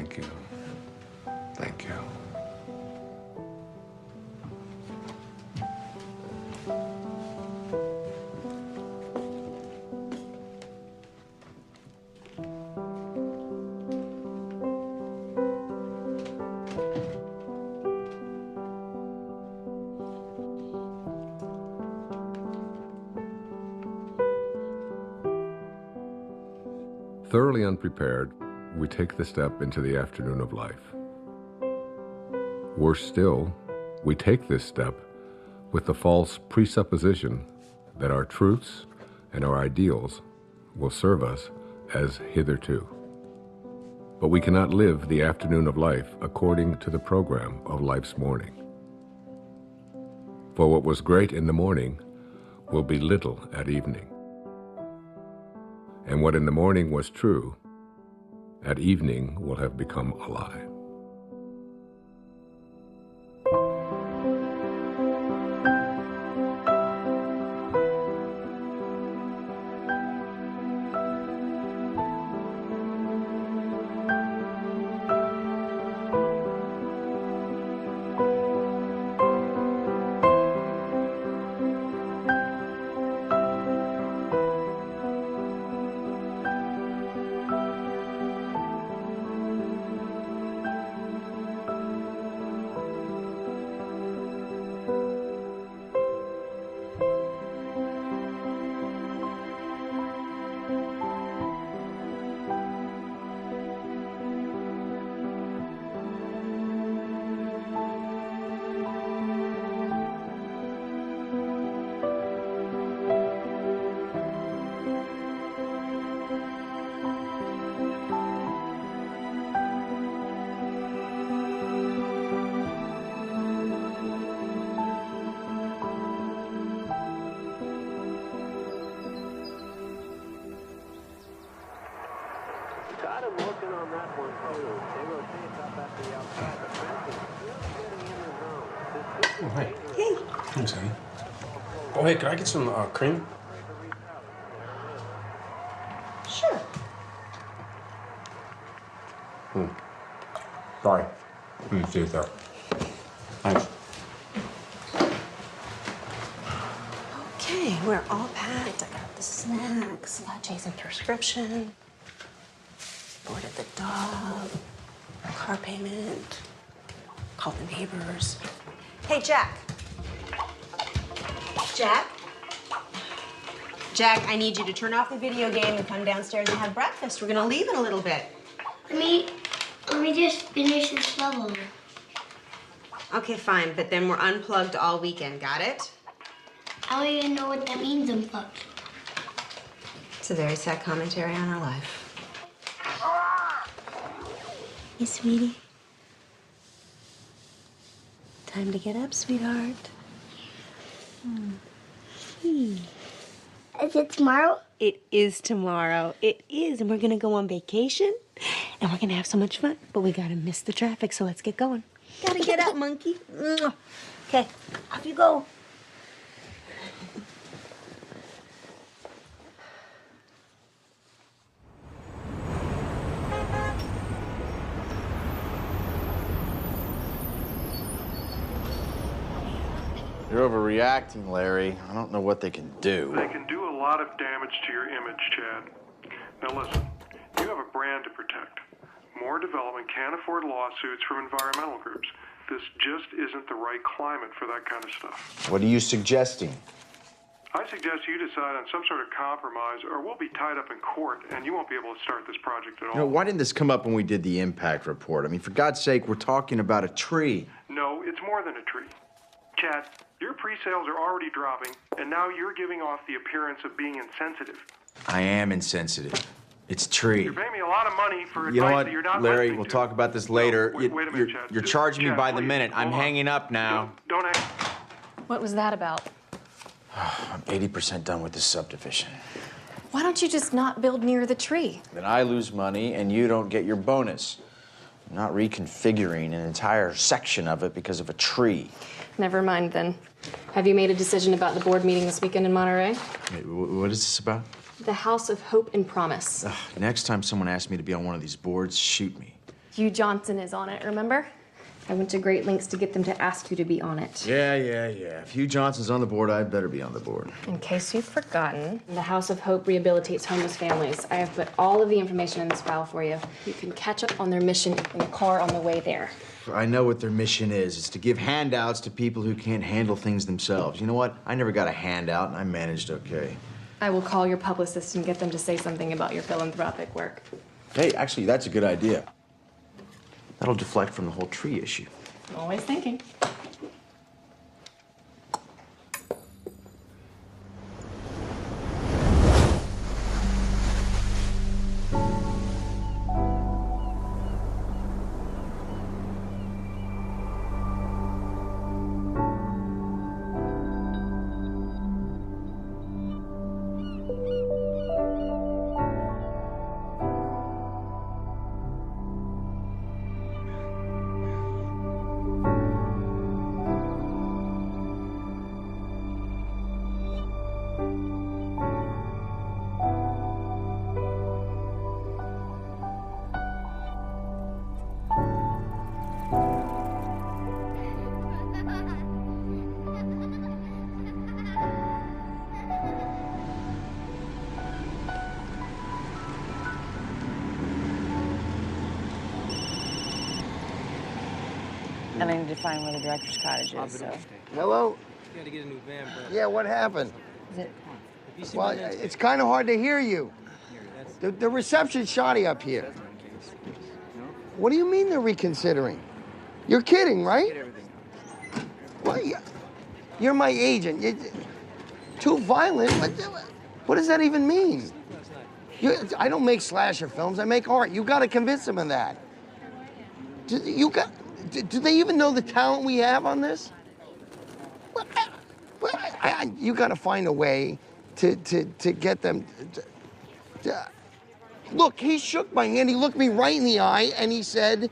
Thank you. Thank you. Thoroughly unprepared, we take the step into the afternoon of life. Worse still, we take this step with the false presupposition that our truths and our ideals will serve us as hitherto. But we cannot live the afternoon of life according to the program of life's morning. For what was great in the morning will be little at evening. And what in the morning was true, at evening will have become a lie. Oh, hey. Hey. Thanks, honey. Oh, hey, could I get some cream? Sure. Sorry. Didn't see it there. Thanks. Okay, we're all packed. I got the snacks, Jason prescription, boarded the dog, car payment, called the neighbors. Hey, Jack. Jack? Jack, I need you to turn off the video game and come downstairs and have breakfast. We're gonna leave in a little bit. Let me just finish this level. Okay, fine, but then we're unplugged all weekend, got it? I don't even know what that means, unplugged. It's a very sad commentary on our life. Hey, sweetie. Time to get up, sweetheart. Is it tomorrow? It is tomorrow. It is, and we're gonna go on vacation, and we're gonna have so much fun, but we gotta miss the traffic, so let's get going. Gotta get up, monkey. Okay, off you go. You're overreacting, Larry. I don't know what they can do. They can do a lot of damage to your image, Chad. Now listen, you have a brand to protect. More development can't afford lawsuits from environmental groups. This just isn't the right climate for that kind of stuff. What are you suggesting? I suggest you decide on some sort of compromise, or we'll be tied up in court, and you won't be able to start this project at all. You know, why didn't this come up when we did the impact report? I mean, for God's sake, we're talking about a tree. No, it's more than a tree. Chad, your pre-sales are already dropping, and now you're giving off the appearance of being insensitive. I am insensitive. It's a tree. You're paying me a lot of money for You know advice what, that you're not Larry, listening we'll to. talk about this later. No, wait a minute, Chad. You're Just- charging me Chad, by the please, minute. I'm hold on. hanging up now. Don't hang. What was that about? I'm 80% done with this subdivision. Why don't you just not build near the tree? Then I lose money and you don't get your bonus. I'm not reconfiguring an entire section of it because of a tree. Never mind then. Have you made a decision about the board meeting this weekend in Monterey? Wait, what is this about? The House of Hope and Promise. Ugh, next time someone asks me to be on one of these boards, shoot me. Hugh Johnson is on it, remember? I went to great lengths to get them to ask you to be on it. Yeah. If Hugh Johnson's on the board, I'd better be on the board. In case you've forgotten, the House of Hope rehabilitates homeless families. I have put all of the information in this file for you. You can catch up on their mission in the car on the way there. I know what their mission is. It's to give handouts to people who can't handle things themselves. You know what? I never got a handout, and I managed okay. I will call your publicist and get them to say something about your philanthropic work. Hey, actually, that's a good idea. That'll deflect from the whole tree issue. Always thinking. And I need to find where the director's cottage is, so. Hello? You gotta get a new van, bro. Yeah, what happened? Is it? Well, it's kind of hard to hear you. The reception's shoddy up here. What do you mean they're reconsidering? You're kidding, right? Well, you're my agent. You're too violent. What does that even mean? I don't make slasher films. I make art. You got to convince them of that. Do they even know the talent we have on this? You got to find a way to get them. Look, he shook my hand. He looked me right in the eye, and he said,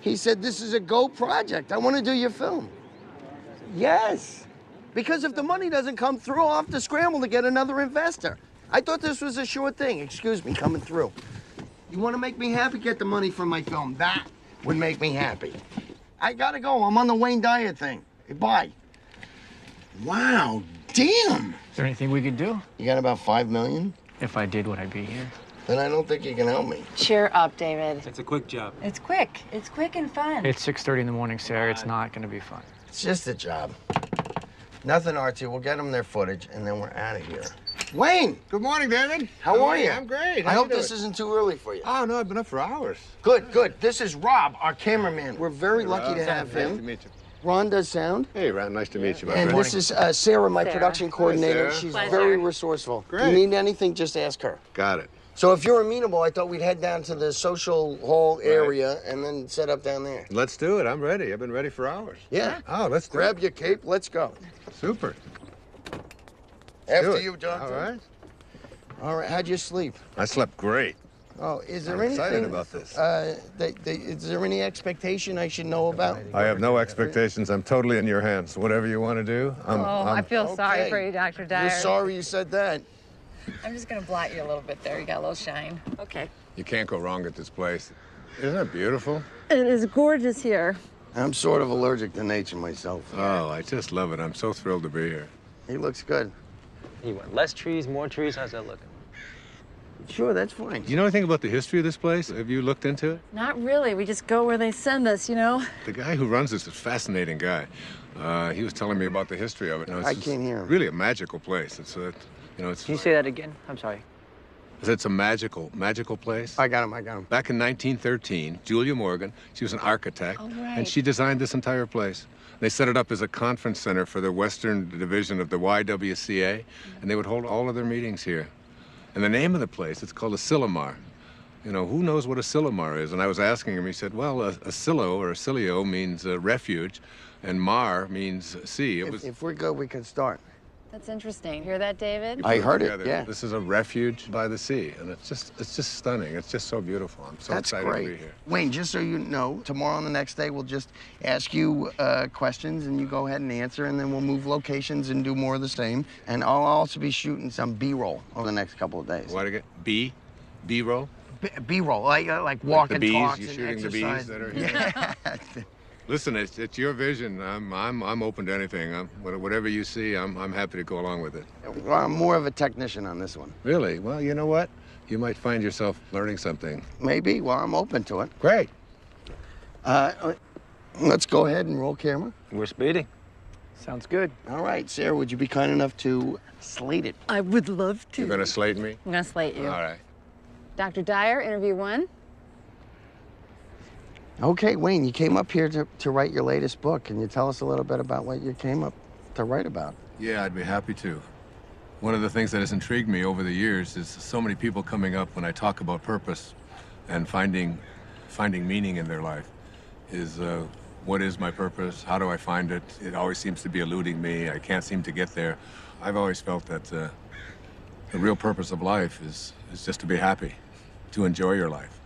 "This is a go project. I want to do your film." Yes, because if the money doesn't come through, I'll have to scramble to get another investor. I thought this was a sure thing. Excuse me, coming through. You want to make me happy? Get the money for my film. That would make me happy. I gotta go. I'm on the Wayne Dyer thing. Bye. Wow, damn. Is there anything we could do? You got about $5 million? If I did, would I be here? Then I don't think you can help me. Cheer up, David. It's a quick job. It's quick. It's quick and fun. It's 6:30 in the morning, Sarah. It's not going to be fun. It's just a job. Nothing artsy. We'll get them their footage, and then we're out of here. Wayne! Good morning, David. How are you? I'm great. I hope this isn't too early for you. Oh, no, I've been up for hours. Good, good. This is Rob, our cameraman. We're very lucky to have him. Nice to meet you. Ron does sound. Hey, Ron, nice to meet you, my And friend. this is Sarah, my production coordinator. Sarah. She's Pleasure. very resourceful. Great. If you need anything, just ask her. Got it. So if you're amenable, I thought we'd head down to the social hall area and then set up down there. Let's do it. I'm ready. I've been ready for hours. Yeah. Oh, let's do Grab it. your cape. Let's go. Super. After Do it. you, Jonathan. All right. All right. How'd you sleep? I slept great. Oh, is there I'm anything? excited about this. Is there any expectation I should know about? I have no expectations. I'm totally in your hands. Whatever you want to do, I feel sorry Okay. for you, Dr. Dyer. You're sorry you said that. I'm just gonna blot you a little bit there. You got a little shine. Okay. You can't go wrong at this place. Isn't it beautiful? It is gorgeous here. I'm sort of allergic to nature myself. Oh, I just love it. I'm so thrilled to be here. He looks good. You want less trees, more trees? How's that looking? Sure, that's fine. Do you know anything about the history of this place? Have you looked into it? Not really. We just go where they send us, you know? The guy who runs this is a fascinating guy. He was telling me about the history of it. I can't hear him. Really a magical place. It's it's. Can you say that again? I'm sorry. It's a magical place. I got him. Back in 1913, Julia Morgan, she was an architect, Oh, right. and she designed this entire place. They set it up as a conference center for the Western Division of the YWCA, and they would hold all of their meetings here. And the name of the place, it's called a Silomar. You know, who knows what a Silomar is? And I was asking him, he said, well, a silo or a silio means refuge, and mar means sea. If we're good, we can start. That's interesting. Hear that, David? I heard it, together. yeah. This is a refuge by the sea, and it's just stunning. It's just so beautiful. I'm so That's excited great. to be here. Wayne, just so you know, tomorrow and the next day, we'll just ask you questions, and you go ahead and answer, and then we'll move locations and do more of the same. And I'll also be shooting some B-roll over the next couple of days. What again? B-roll? B-roll, like walk the and bees, talks you're and shooting the exercise. bees that are here. Yeah. Listen, it's your vision. I'm open to anything. Whatever you see, I'm happy to go along with it. Well, I'm more of a technician on this one. Really? Well, you know what? You might find yourself learning something. Maybe. Well, I'm open to it. Great. Let's go ahead and roll camera. We're speeding. Sounds good. All right, Sarah, would you be kind enough to slate it? I would love to. You're gonna slate me? I'm gonna slate you. All right. Dr. Dyer, interview 1. Okay, Wayne, you came up here to write your latest book. Can you tell us a little bit about what you came up to write about? Yeah, I'd be happy to. One of the things that has intrigued me over the years is so many people coming up when I talk about purpose and finding meaning in their life is what is my purpose? How do I find it? It always seems to be eluding me. I can't seem to get there. I've always felt that the real purpose of life is just to be happy, to enjoy your life,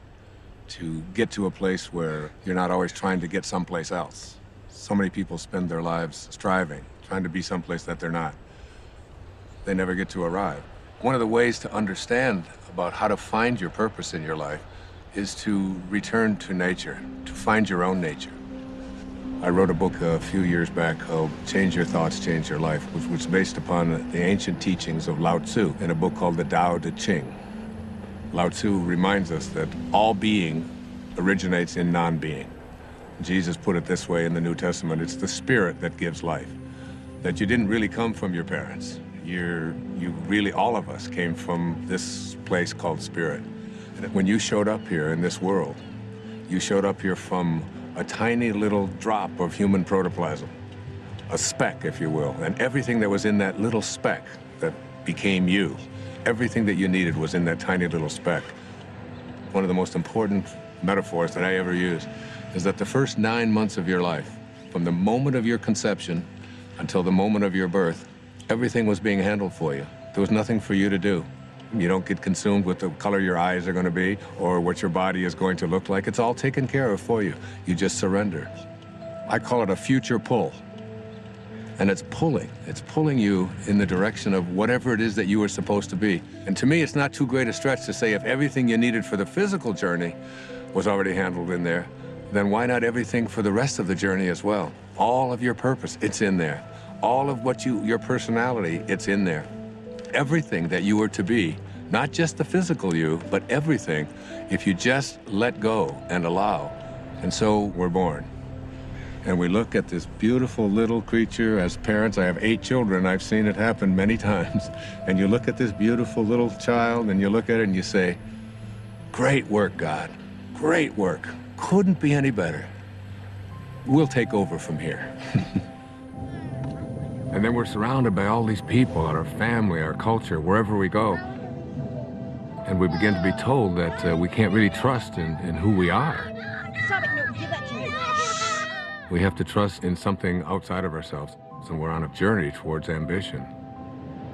to get to a place where you're not always trying to get someplace else. So many people spend their lives striving, trying to be someplace that they're not. They never get to arrive. One of the ways to understand about how to find your purpose in your life is to return to nature, to find your own nature. I wrote a book a few years back called Change Your Thoughts, Change Your Life, which was based upon the ancient teachings of Lao Tzu in a book called the Tao Te Ching. Lao Tzu reminds us that all being originates in non-being. Jesus put it this way in the New Testament, it's the spirit that gives life. That you didn't really come from your parents. You really, all of us came from this place called spirit. And when you showed up here in this world, you showed up here from a tiny little drop of human protoplasm, a speck, if you will, and everything that was in that little speck that became you, everything that you needed was in that tiny little speck. One of the most important metaphors that I ever use is that the first 9 months of your life, from the moment of your conception until the moment of your birth, everything was being handled for you. There was nothing for you to do. You don't get consumed with the color your eyes are going to be or what your body is going to look like. It's all taken care of for you. You just surrender. I call it a future pull. And it's pulling you in the direction of whatever it is that you were supposed to be. And to me, it's not too great a stretch to say if everything you needed for the physical journey was already handled in there, then why not everything for the rest of the journey as well? All of your purpose, it's in there. All of what your personality, it's in there. Everything that you were to be, not just the physical you, but everything, if you just let go and allow. And so we're born. And we look at this beautiful little creature. As parents, I have 8 children. I've seen it happen many times. And you look at this beautiful little child and you look at it and you say, great work, God. Great work. Couldn't be any better. We'll take over from here. And then we're surrounded by all these people, our family, our culture, wherever we go. And we begin to be told that we can't really trust in who we are. Stop it, no, give that to me. We have to trust in something outside of ourselves. And we're on a journey towards ambition.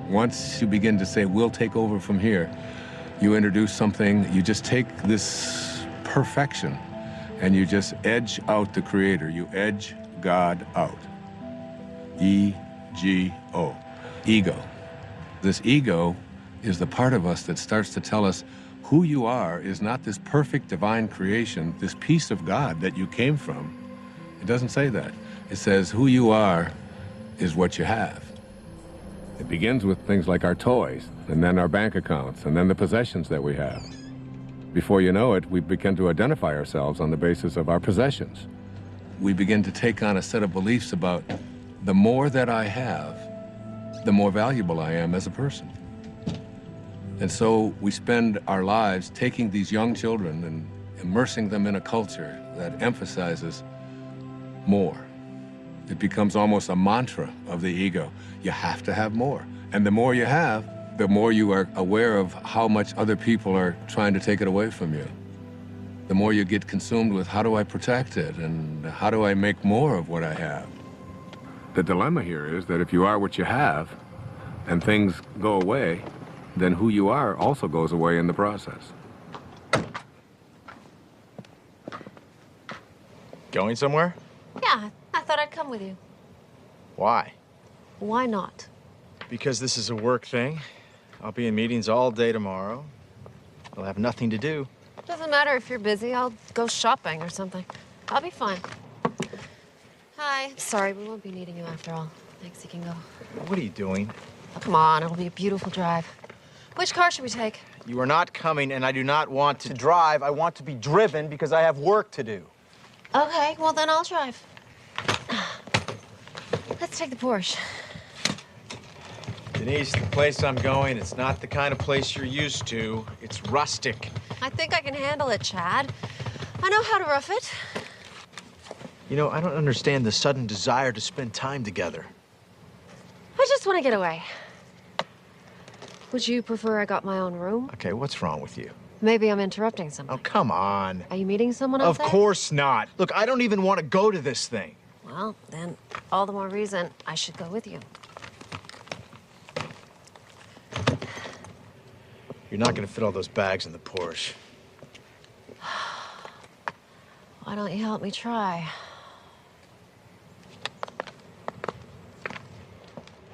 Once you begin to say, we'll take over from here, you introduce something, you just take this perfection and you just edge out the Creator. You edge God out. E-G-O, ego. This ego is the part of us that starts to tell us who you are is not this perfect divine creation, this piece of God that you came from. It doesn't say that. It says who you are is what you have. It begins with things like our toys, and then our bank accounts, and then the possessions that we have. Before you know it, we begin to identify ourselves on the basis of our possessions. We begin to take on a set of beliefs about the more that I have, the more valuable I am as a person. And so we spend our lives taking these young children and immersing them in a culture that emphasizes more. It becomes almost a mantra of the ego. You have to have more. And the more you have, the more you are aware of how much other people are trying to take it away from you. The more you get consumed with how do I protect it and how do I make more of what I have. The dilemma here is that if you are what you have and things go away, then who you are also goes away in the process. Going somewhere? Yeah, I thought I'd come with you. Why? Why not? Because this is a work thing. I'll be in meetings all day tomorrow. I'll have nothing to do. matter if you're busy. I'll go shopping or something. I'll be fine. Hi. Sorry, we won't be needing you after all. Thanks, you can go. What are you doing? Oh, come on, it'll be a beautiful drive. Which car should we take? You are not coming, and I do not want to drive. I want to be driven because I have work to do. Okay, well then I'll drive. Let's take the Porsche. Denise, the place I'm going, it's not the kind of place you're used to. It's rustic. I think I can handle it, Chad. I know how to rough it. You know, I don't understand the sudden desire to spend time together. I just want to get away. Would you prefer I got my own room? Okay, what's wrong with you? Maybe I'm interrupting something. Oh, come on. Are you meeting someone out Of there? course not. Look, I don't even want to go to this thing. Well, then all the more reason I should go with you. You're not going to fit all those bags in the Porsche. Why don't you help me try?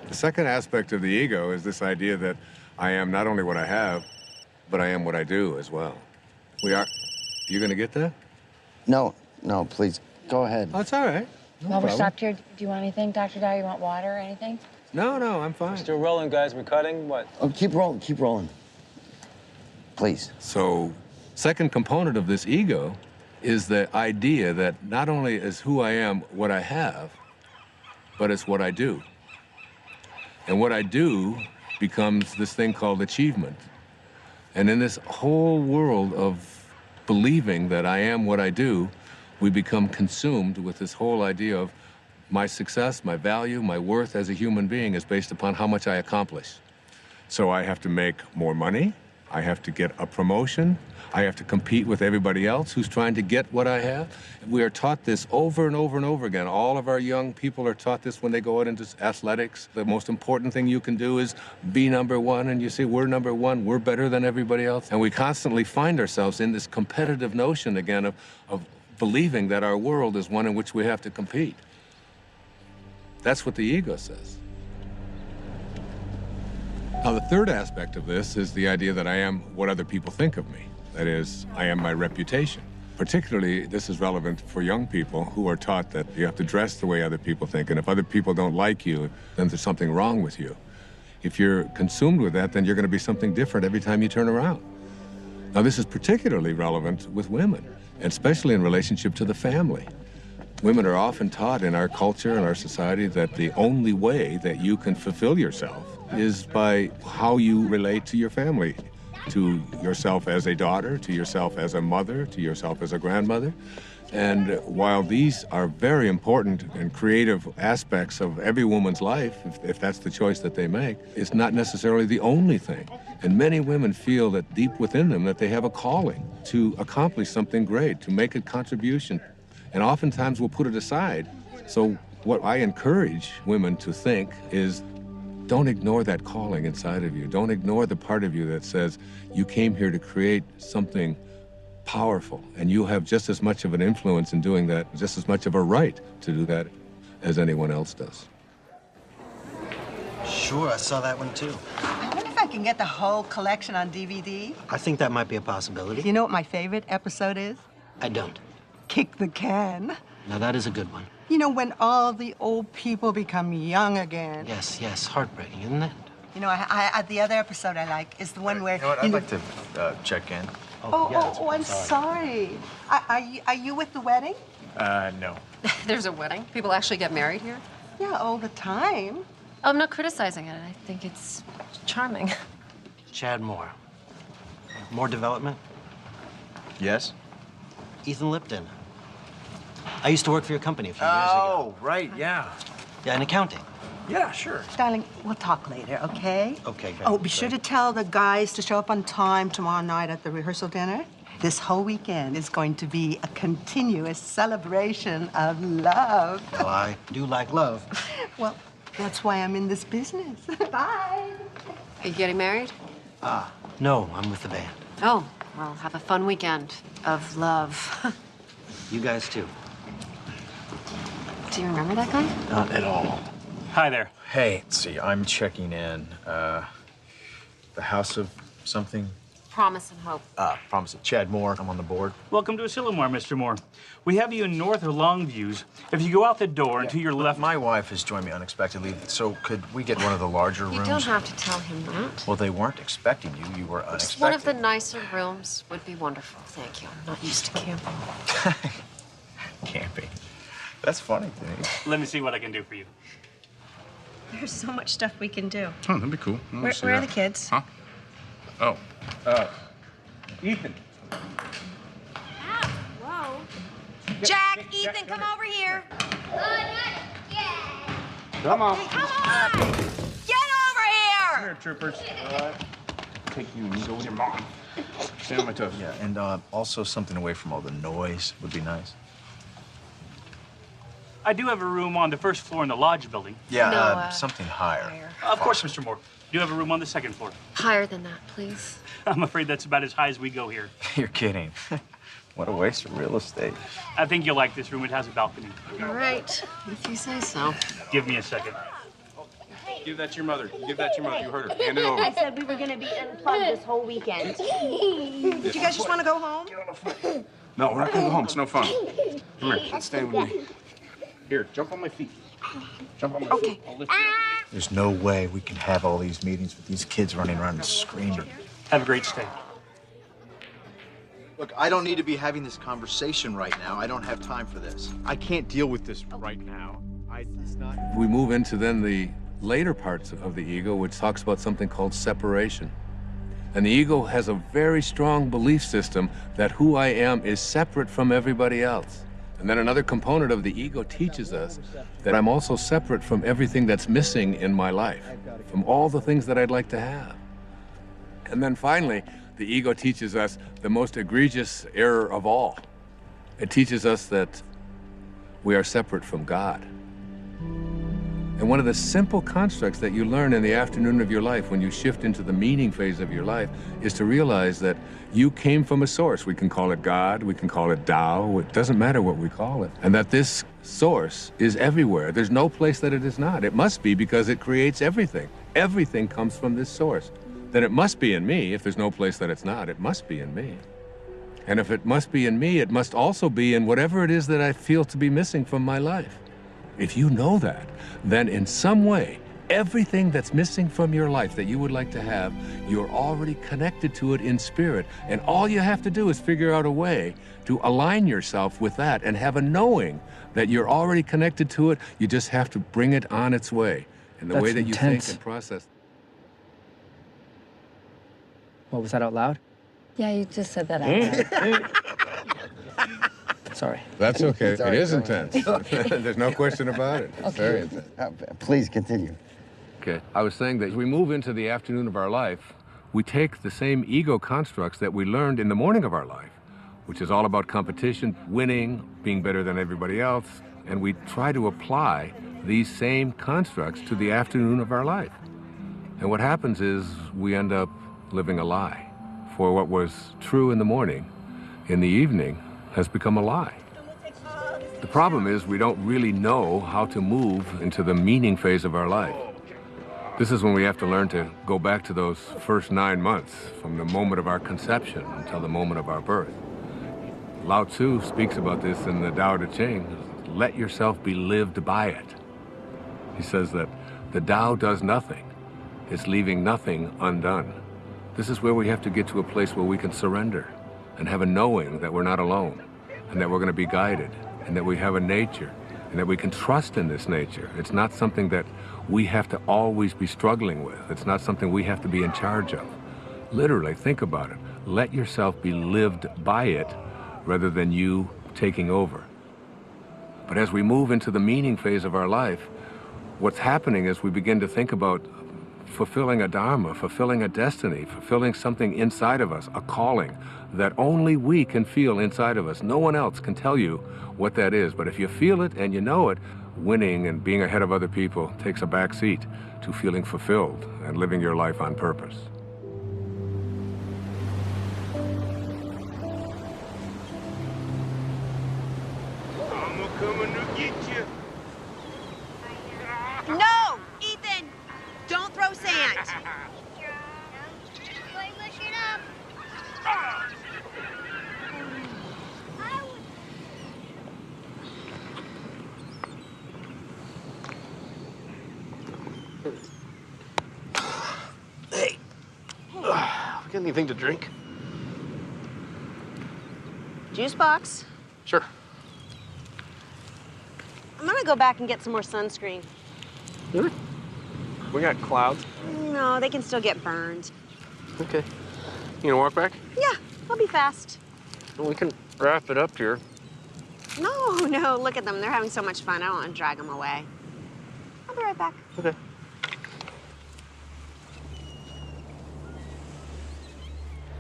The second aspect of the ego is this idea that I am not only what I have, but I am what I do as well. We are... You gonna get that? No, please, go ahead. Oh, it's all right. No While we're problem. stopped here, do you want anything, Dr. Dyer? You want water or anything? No, I'm fine. Still rolling, guys. We're cutting. What? Oh, keep rolling. Please. So, second component of this ego is the idea that not only is who I am what I have, but it's what I do. And what I do becomes this thing called achievement. And in this whole world of believing that I am what I do, we become consumed with this whole idea of my success, my value, my worth as a human being is based upon how much I accomplish. So I have to make more money, I have to get a promotion, I have to compete with everybody else who's trying to get what I have. We are taught this over and over and over again. All of our young people are taught this when they go out into athletics. The most important thing you can do is be number one, and you say, we're number one, we're better than everybody else. And we constantly find ourselves in this competitive notion again of believing that our world is one in which we have to compete. That's what the ego says. Now, the third aspect of this is the idea that I am what other people think of me. That is, I am my reputation. Particularly, this is relevant for young people who are taught that you have to dress the way other people think, and if other people don't like you, then there's something wrong with you. If you're consumed with that, then you're going to be something different every time you turn around. Now, this is particularly relevant with women, especially in relationship to the family. Women are often taught in our culture and our society that the only way that you can fulfill yourself is by how you relate to your family, to yourself as a daughter, to yourself as a mother, to yourself as a grandmother. And while these are very important and creative aspects of every woman's life, if that's the choice that they make, it's not necessarily the only thing. And many women feel that deep within them that they have a calling to accomplish something great, to make a contribution. And oftentimes we'll put it aside. So what I encourage women to think is, don't ignore that calling inside of you. Don't ignore the part of you that says you came here to create something powerful, and you have just as much of an influence in doing that, just as much of a right to do that as anyone else does. Sure, I saw that one too. I wonder if I can get the whole collection on DVD. I think that might be a possibility. You know what my favorite episode is? I don't. Kick the Can. Now that is a good one. You know, when all the old people become young again. Yes, heartbreaking, isn't it? You know, I the other episode I like is the one where... You know what, I'd like to check in. I'm sorry. Are you with the wedding? No. There's a wedding? People actually get married here? Yeah, all the time. Oh, I'm not criticizing it. I think it's charming. Chad Moore. More development? Yes? Ethan Lipton. I used to work for your company a few years ago. Oh, right, yeah. Yeah, in accounting. Yeah, sure. Darling, we'll talk later, okay? Okay, great. Oh, be sure to tell the guys to show up on time tomorrow night at the rehearsal dinner. This whole weekend is going to be a continuous celebration of love. Well, I do like love. Well, that's why I'm in this business. Bye. Are you getting married? No, I'm with the band. Oh, well, have a fun weekend of love. You guys too. Do you remember that guy? Not at all. Hi there. Hey, let's see, I'm checking in. The house of something? Promise and Hope. Promise it. Chad Moore, I'm on the board. Welcome to Asilomar, Mr. Moore. We have you in North or Longviews. If you go out the door and to your left... My wife has joined me unexpectedly, so could we get one of the larger rooms? You don't have to tell him that. Well, they weren't expecting you. You were unexpected. Just one of the nicer rooms would be wonderful. Thank you. I'm not used to camping. Camping. That's funny, Denise. Let me see what I can do for you. There's so much stuff we can do. Oh, that'd be cool. Where are the kids? Huh? Oh, Ethan. Whoa. Jack, Ethan, come over here. Come on. Come on! Get over here! Come here, troopers. Take you and you go with your mom. Stand on my toes. Yeah, and also something away from all the noise would be nice. I do have a room on the first floor in the lodge building. Yeah, something higher. Of course, Mr. Moore. Do you have a room on the second floor? Higher than that, please. I'm afraid that's about as high as we go here. You're kidding. What a waste of real estate. I think you'll like this room. It has a balcony. All right, if you say so. Give me a second. Give that to your mother. Give that to your mother. You heard her. Hand it over. I said we were going to be unplugged this whole weekend. Do you guys just want to go home? No, we're not going to go home. It's no fun. Come here. Stay with me. Here, jump on my feet. Jump on my feet. I'll lift you up. There's no way we can have all these meetings with these kids running around and screaming. Have a great stay. Look, I don't need to be having this conversation right now. I don't have time for this. I can't deal with this right now. It's not... We move into then the later parts of the ego, which talks about something called separation. And the ego has a very strong belief system that who I am is separate from everybody else. And then another component of the ego teaches us that I'm also separate from everything that's missing in my life, from all the things that I'd like to have. And then finally, the ego teaches us the most egregious error of all. It teaches us that we are separate from God. And one of the simple constructs that you learn in the afternoon of your life when you shift into the meaning phase of your life is to realize that you came from a source. We can call it God, we can call it Tao, it doesn't matter what we call it. And that this source is everywhere. There's no place that it is not. It must be because it creates everything. Everything comes from this source. Then it must be in me. If there's no place that it's not, it must be in me. And if it must be in me, it must also be in whatever it is that I feel to be missing from my life. If you know that, then in some way, everything that's missing from your life that you would like to have, you're already connected to it in spirit. And all you have to do is figure out a way to align yourself with that and have a knowing that you're already connected to it. You just have to bring it on its way in the way that you think and process. What, was that out loud? Yeah, you just said that out loud. Sorry. That's okay. Sorry, it is intense. There's no question about it. It's very intense. Please continue. Okay. I was saying that as we move into the afternoon of our life, we take the same ego constructs that we learned in the morning of our life, which is all about competition, winning, being better than everybody else, and we try to apply these same constructs to the afternoon of our life. And what happens is we end up living a lie. For what was true in the morning, in the evening, has become a lie. The problem is we don't really know how to move into the meaning phase of our life. This is when we have to learn to go back to those first 9 months, from the moment of our conception until the moment of our birth. Lao Tzu speaks about this in the Tao Te Ching. Let yourself be lived by it. He says that the Tao does nothing. It's leaving nothing undone. This is where we have to get to a place where we can surrender and have a knowing that we're not alone and that we're going to be guided and that we have a nature and that we can trust in this nature. It's not something that we have to always be struggling with. It's not something we have to be in charge of. Literally, think about it. Let yourself be lived by it rather than you taking over. But as we move into the meaning phase of our life, what's happening is we begin to think about fulfilling a dharma, fulfilling a destiny, fulfilling something inside of us, a calling that only we can feel inside of us. No one else can tell you what that is. But if you feel it and you know it, winning and being ahead of other people takes a back seat to feeling fulfilled and living your life on purpose. I'm coming to get you. No, Ethan! Don't throw sand. Anything to drink? Juice box. Sure. I'm gonna go back and get some more sunscreen. Really? We got clouds. No, they can still get burned. Okay. You gonna walk back? Yeah, I'll be fast. Well, we can wrap it up here. No, no, look at them. They're having so much fun. I don't want to drag them away. I'll be right back. Okay.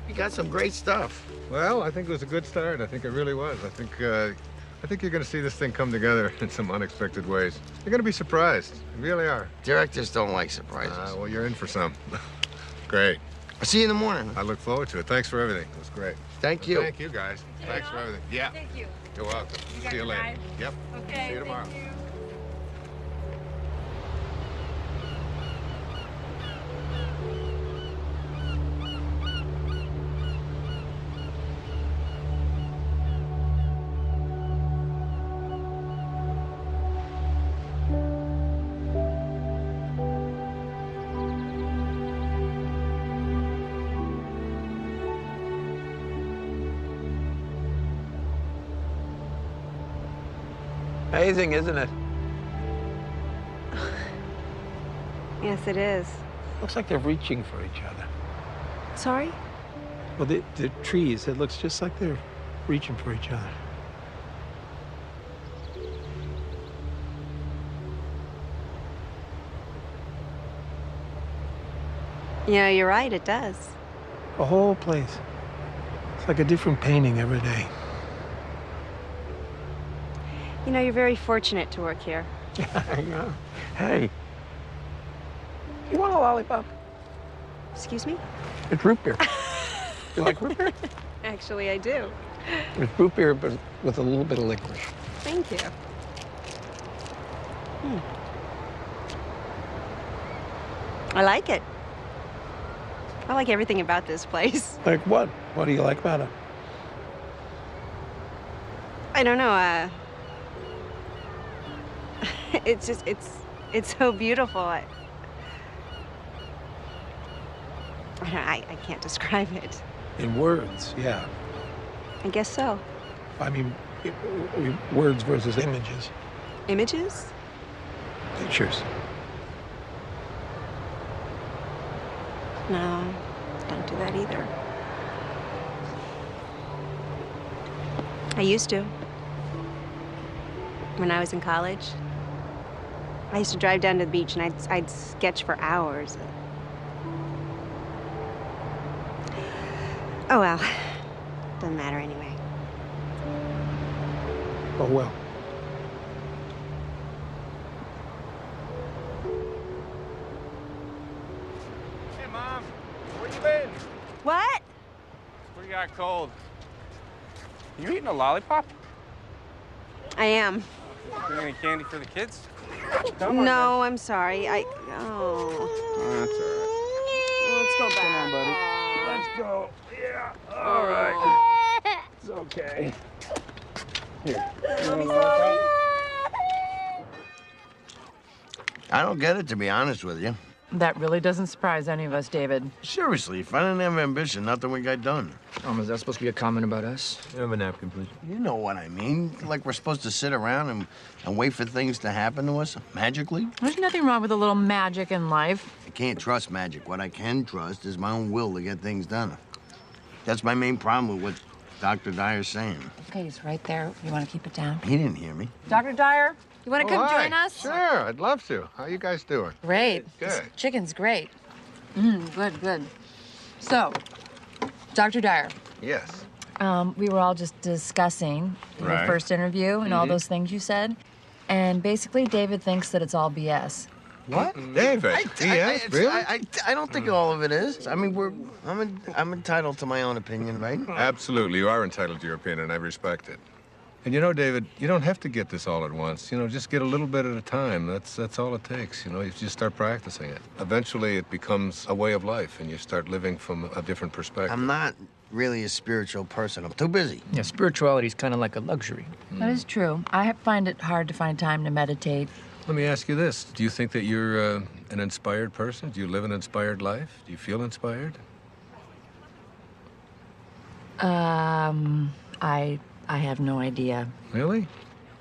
You got some great stuff. Well, I think it was a good start. I think it really was. I think you're going to see this thing come together in some unexpected ways. You're going to be surprised. You really are. Directors don't like surprises. Well, you're in for some. Great. I'll see you in the morning. I look forward to it. Thanks for everything. It was great. Thank you. Thank you, guys. Thanks for everything. Yeah. Thank you. You're welcome. You got See you your later. ride? Yep. Okay. See you tomorrow. Thank you. Amazing, isn't it? Yes, it is. Looks like they're reaching for each other. Sorry? Well, the trees, it looks just like they're reaching for each other. Yeah, you're right, it does. The whole place. It's like a different painting every day. You know, you're very fortunate to work here. Yeah. Hey, you want a lollipop? Excuse me? It's root beer. You like root beer? Actually, I do. It's root beer, but with a little bit of licorice. Thank you. I like it. I like everything about this place. Like what? What do you like about it? I don't know, it's just, it's so beautiful. I can't describe it. In words, yeah. I guess so. I mean, words versus images. Images? Pictures. No, don't do that either. I used to. When I was in college, I used to drive down to the beach and I'd sketch for hours. Oh well, doesn't matter anyway. Oh well. Hey, Mom, where you been? What? We got cold. You eating a lollipop? I am. Bring any candy for the kids? No, I'm sorry. Oh, that's all right. Let's go back. Come on, buddy. Let's go. Yeah. All right. It's okay. Here. I don't get it, to be honest with you. That really doesn't surprise any of us, David. Seriously, if I didn't have ambition, nothing would get done. Is that supposed to be a comment about us? You have a napkin, please. You know what I mean. Like we're supposed to sit around and wait for things to happen to us magically. There's nothing wrong with a little magic in life. I can't trust magic. What I can trust is my own will to get things done. That's my main problem with what Dr. Dyer's saying. Okay, he's right there. You want to keep it down? He didn't hear me. Dr. Dyer, you want to come hi. join us? Sure, I'd love to. How you guys doing? Great. Good. This chicken's great. Good, good. So, Dr. Dyer. Yes. We were all just discussing the Right. first interview and all Mhm. those things you said. And basically, David thinks that it's all BS. What? David, really? I don't think all of it is. I mean, I'm entitled to my own opinion, right? Absolutely, you are entitled to your opinion, and I respect it. And you know, David, you don't have to get this all at once. You know, just get a little bit at a time. That's all it takes. You know, you just start practicing it. Eventually, it becomes a way of life, and you start living from a different perspective. I'm not really a spiritual person. I'm too busy. Yeah, spirituality is kind of like a luxury. That is true. I find it hard to find time to meditate. Let me ask you this. Do you think that you're an inspired person? Do you live an inspired life? Do you feel inspired? I have no idea. Really?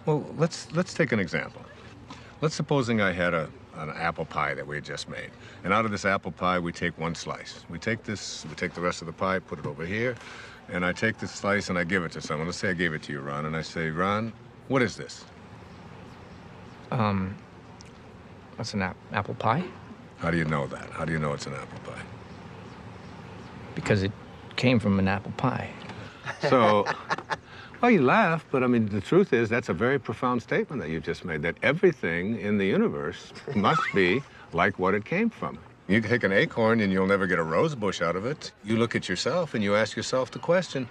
Well, let's take an example. Let's supposing I had an apple pie that we had just made. And out of this apple pie, we take one slice. We take the rest of the pie, put it over here, and I take this slice and I give it to someone. Let's say I gave it to you, Ron, and I say, Ron, what is this? That's an apple pie? How do you know that? How do you know it's an apple pie? Because it came from an apple pie. So, well, you laugh, but I mean, the truth is that's a very profound statement that you just made, that everything in the universe must be like what it came from. You take an acorn and you'll never get a rose bush out of it. You look at yourself and you ask yourself the question,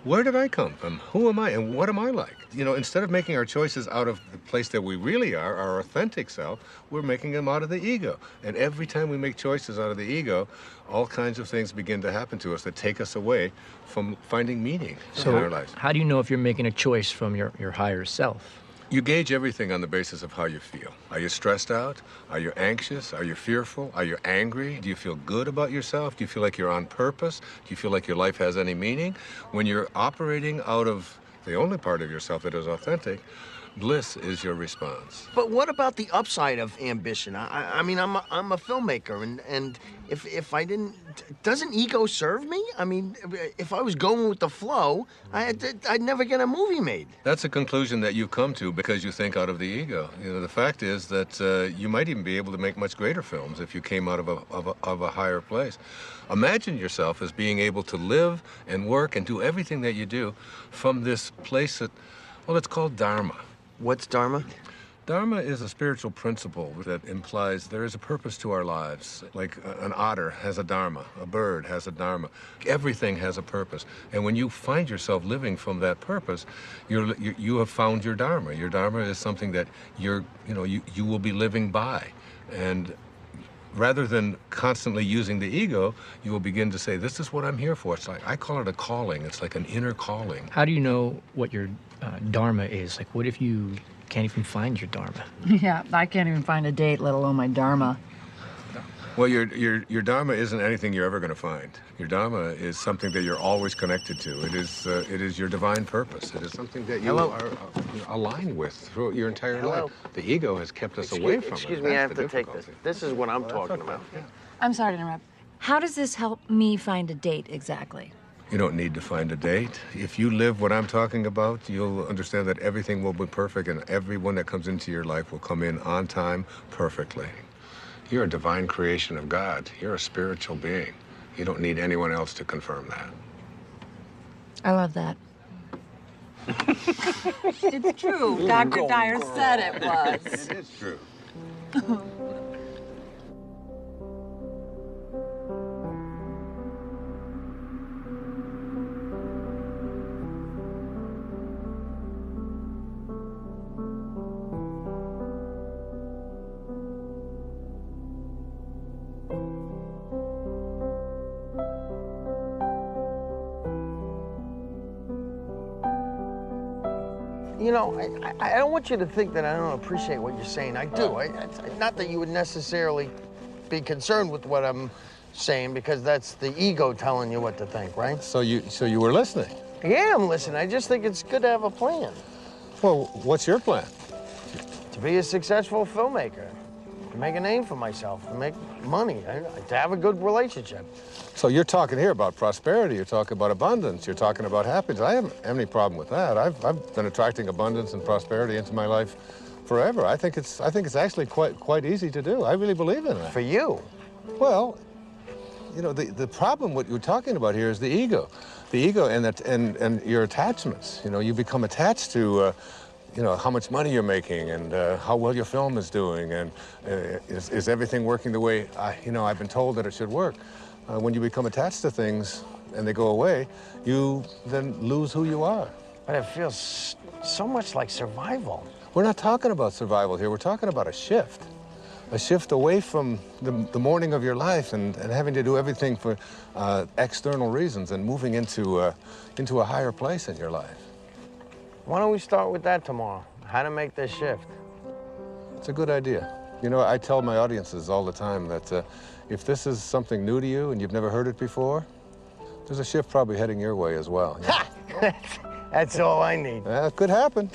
where did I come from? Who am I and what am I like? You know, instead of making our choices out of the place that we really are, our authentic self, we're making them out of the ego. And every time we make choices out of the ego, all kinds of things begin to happen to us that take us away from finding meaning in our lives. How do you know if you're making a choice from your higher self? You gauge everything on the basis of how you feel. Are you stressed out? Are you anxious? Are you fearful? Are you angry? Do you feel good about yourself? Do you feel like you're on purpose? Do you feel like your life has any meaning? When you're operating out of the only part of yourself that is authentic, bliss is your response. But what about the upside of ambition? I mean, I'm a filmmaker, and if I didn't, doesn't ego serve me? I mean, if I was going with the flow, I'd never get a movie made. That's a conclusion that you come to because you think out of the ego. You know, the fact is that you might even be able to make much greater films if you came out of a higher place. Imagine yourself as being able to live and work and do everything that you do from this place that, well, it's called Dharma. What's Dharma? Dharma is a spiritual principle that implies there is a purpose to our lives. Like an otter has a Dharma, a bird has a Dharma. Everything has a purpose. And when you find yourself living from that purpose, you have found your Dharma. Your Dharma is something that you will be living by. And rather than constantly using the ego, you will begin to say, this is what I'm here for. It's like, I call it a calling. It's like an inner calling. How do you know what your Dharma is? Like, what if you can't even find your Dharma? Yeah, I can't even find a date, let alone my Dharma. Well, your Dharma isn't anything you're ever going to find. Your Dharma is something that you're always connected to. It is your divine purpose. It is something that you are aligned with throughout your entire life. The ego has kept us away from it. Excuse me, I have to take this. This is what I'm talking about. I'm sorry to interrupt. How does this help me find a date exactly? You don't need to find a date. If you live what I'm talking about, you'll understand that everything will be perfect and everyone that comes into your life will come in on time perfectly. You're a divine creation of God. You're a spiritual being. You don't need anyone else to confirm that. I love that. It's true. Dr. Dyer said it was. It is true. You know, I don't want you to think that I don't appreciate what you're saying. I do. Not that you would necessarily be concerned with what I'm saying, because that's the ego telling you what to think, right? So you were listening? Yeah, I'm listening. I just think it's good to have a plan. Well, what's your plan? To be a successful filmmaker, to make a name for myself, to make money, to have a good relationship. So you're talking here about prosperity, you're talking about abundance, you're talking about happiness. I haven't have any problem with that. I've been attracting abundance and prosperity into my life forever. I think it's actually quite easy to do. I really believe in it. For you? Well, you know, the problem what you're talking about here is the ego. The ego and your attachments. You know, you become attached to you know, how much money you're making and how well your film is doing and is everything working the way I've been told that it should work. When you become attached to things and they go away, you then lose who you are. But it feels so much like survival. We're not talking about survival here. We're talking about a shift away from the morning of your life and having to do everything for external reasons and moving into a higher place in your life. Why don't we start with that tomorrow? How to make this shift? It's a good idea. You know, I tell my audiences all the time that if this is something new to you and you've never heard it before, There's a shift probably heading your way as well. Yeah. That's all I need. It could happen.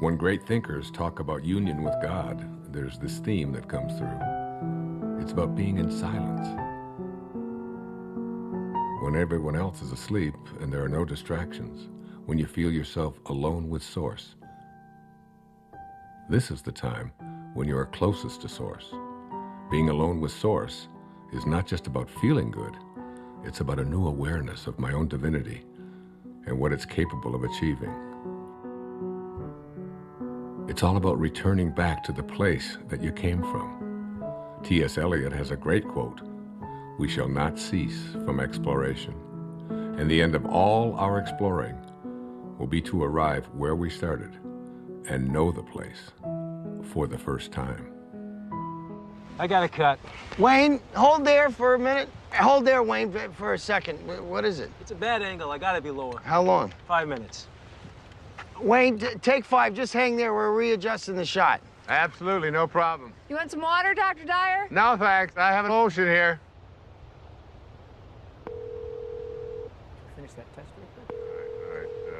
When great thinkers talk about union with God, there's this theme that comes through. It's about being in silence. When everyone else is asleep and there are no distractions, when you feel yourself alone with Source, this is the time when you are closest to Source. Being alone with Source is not just about feeling good, it's about a new awareness of my own divinity and what it's capable of achieving. It's all about returning back to the place that you came from. T.S. Eliot has a great quote, "We shall not cease from exploration, and the end of all our exploring will be to arrive where we started and know the place for the first time." I got a cut. Wayne, hold there for a minute. Hold there, Wayne, for a second. What is it? It's a bad angle. I gotta be lower. How long? 5 minutes. Wayne, take 5. Just hang there. We're readjusting the shot. Absolutely, no problem. You want some water, Dr. Dyer? No, thanks. I have a lotion here. Finish that test real quick.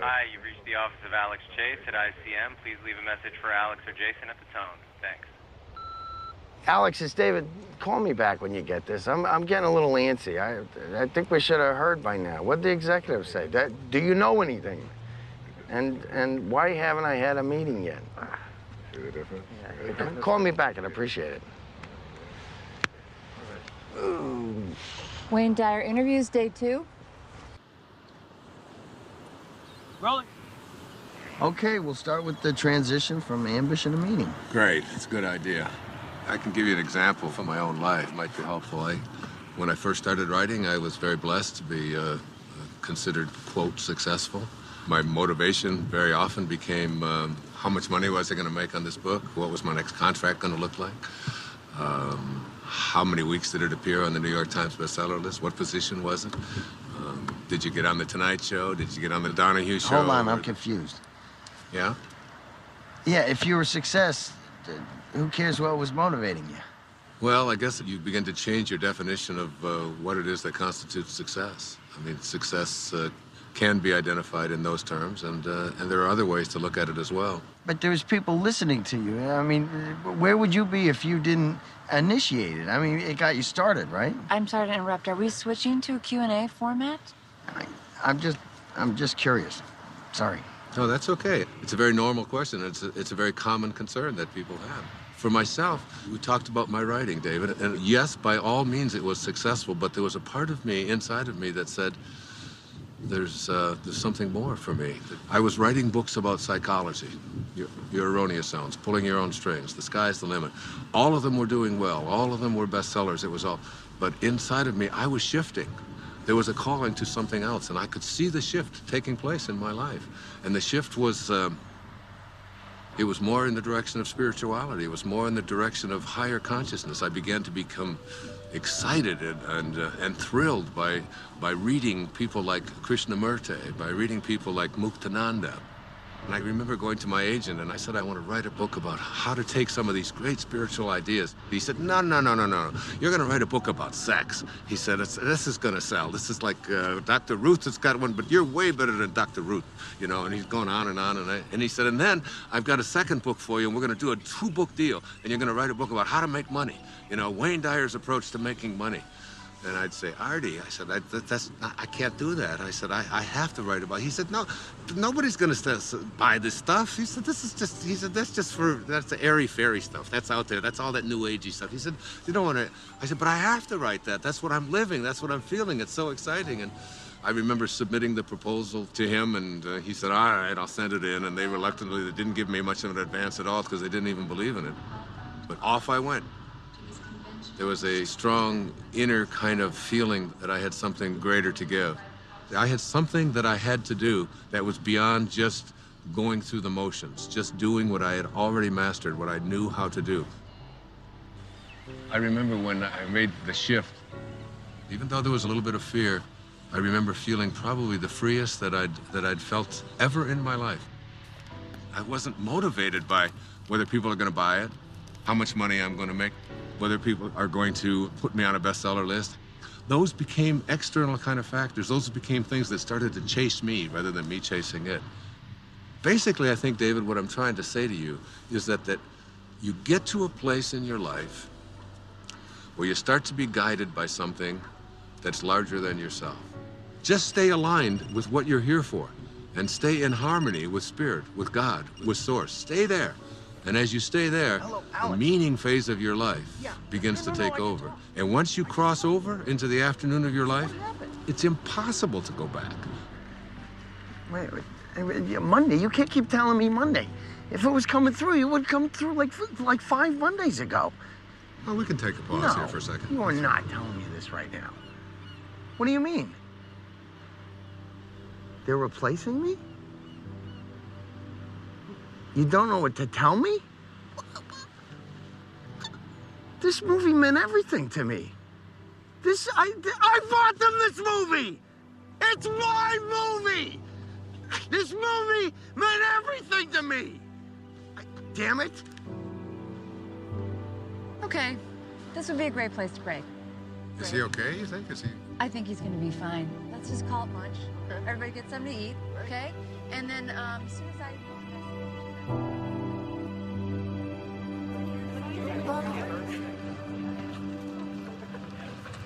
Hi, you've reached the office of Alex Chase at ICM. Please leave a message for Alex or Jason at the tone. Thanks. Alex, it's David. Call me back when you get this. I'm getting a little antsy. I think we should have heard by now. What did the executive say? Do you know anything? And why haven't I had a meeting yet? See the difference? Yeah. Call me back. I'd appreciate it. Ooh. Wayne Dyer interviews day 2. Rolling. Okay, we'll start with the transition from ambition to meaning. Great, it's a good idea. I can give you an example from my own life. It might be helpful. When I first started writing, I was very blessed to be considered, quote, successful. My motivation very often became how much money was I going to make on this book? What was my next contract going to look like? How many weeks did it appear on the New York Times bestseller list? What position was it? Did you get on the Tonight Show? Did you get on the Donahue Show? Hold on, I'm confused. Yeah? Yeah, if you were a success, who cares what was motivating you? Well, I guess you begin to change your definition of what it is that constitutes success. I mean, success can be identified in those terms, and there are other ways to look at it as well. But there's people listening to you. I mean, where would you be if you didn't initiate it? I mean, it got you started, right? I'm sorry to interrupt. Are we switching to a Q&A format? I'm just curious. Sorry. No, that's okay. It's a very normal question. It's a very common concern that people have. For myself, we talked about my writing, David, and yes, by all means, it was successful, but there was a part of me, inside of me, that said, there's something more for me. I was writing books about psychology, your erroneous zones, pulling your own strings, the sky's the limit. All of them were doing well. All of them were bestsellers. It was all. But inside of me, I was shifting. There was a calling to something else, and I could see the shift taking place in my life. And the shift was, it was more in the direction of spirituality. It was more in the direction of higher consciousness. I began to become excited and thrilled by reading people like Krishnamurti, by reading people like Muktananda. And I remember going to my agent and I said, I want to write a book about how to take some of these great spiritual ideas. He said, no. You're going to write a book about sex. He said, this is going to sell. This is like Dr. Ruth has got one, but you're way better than Dr. Ruth, you know, and he's going on and on. And he said, and then I've got a second book for you, and we're going to do a 2-book deal, and you're going to write a book about how to make money. You know, Wayne Dyer's approach to making money. And I'd say, Artie, I said, I can't do that. I said, I have to write about it. He said, no, nobody's going to buy this stuff. He said, that's the airy-fairy stuff. That's out there. That's all that new agey stuff. He said, you don't want to. I said, but I have to write that. That's what I'm living. That's what I'm feeling. It's so exciting. And I remember submitting the proposal to him, and he said, all right, I'll send it in. And they reluctantly, they didn't give me much of an advance at all because they didn't even believe in it. But off I went. There was a strong inner kind of feeling that I had something greater to give. I had something that I had to do that was beyond just going through the motions, just doing what I had already mastered, what I knew how to do. I remember when I made the shift, even though there was a little bit of fear, I remember feeling probably the freest that I'd felt ever in my life. I wasn't motivated by whether people are going to buy it, how much money I'm going to make, whether people are going to put me on a bestseller list. Those became external kind of factors. Those became things that started to chase me rather than me chasing it. Basically, I think, David, what I'm trying to say to you is that you get to a place in your life where you start to be guided by something that's larger than yourself. Just stay aligned with what you're here for and stay in harmony with Spirit, with God, with Source. Stay there. And as you stay there, the meaning phase of your life begins to take over. And once you cross over into the afternoon of your life, it's impossible to go back. Wait, Monday? You can't keep telling me Monday. If it was coming through, it would come through like 5 Mondays ago. Well, we can take a pause here for a second. You are not telling me this right now. What do you mean? They're replacing me? You don't know what to tell me? This movie meant everything to me. I bought them this movie! It's my movie! This movie meant everything to me! Damn it! Okay, this would be a great place to break. Is he okay, you think? I think he's gonna be fine. Let's just call it lunch. Everybody get something to eat, okay? And then as soon as I...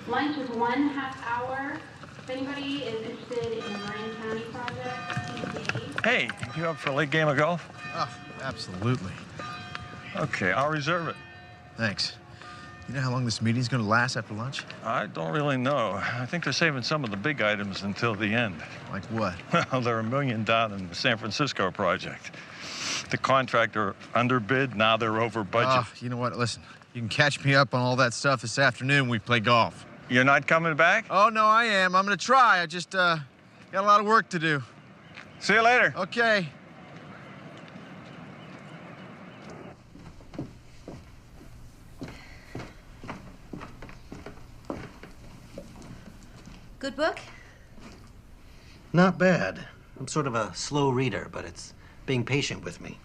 Lunch is 1.5 hour. If anybody is interested in the Marin County project, Hey, you up for a late game of golf? Oh, absolutely. Okay, I'll reserve it. Thanks. You know how long this meeting's gonna last after lunch? I don't really know. I think they're saving some of the big items until the end. Like what? Well, they're $1 million down in the San Francisco project. The contractor underbid, now they're over budget. You know what? Listen, you can catch me up on all that stuff this afternoon when we play golf. You're not coming back? Oh, no, I am. I'm gonna try. I just, got a lot of work to do. See you later. Okay. Good book? Not bad. I'm sort of a slow reader, but it's being patient with me.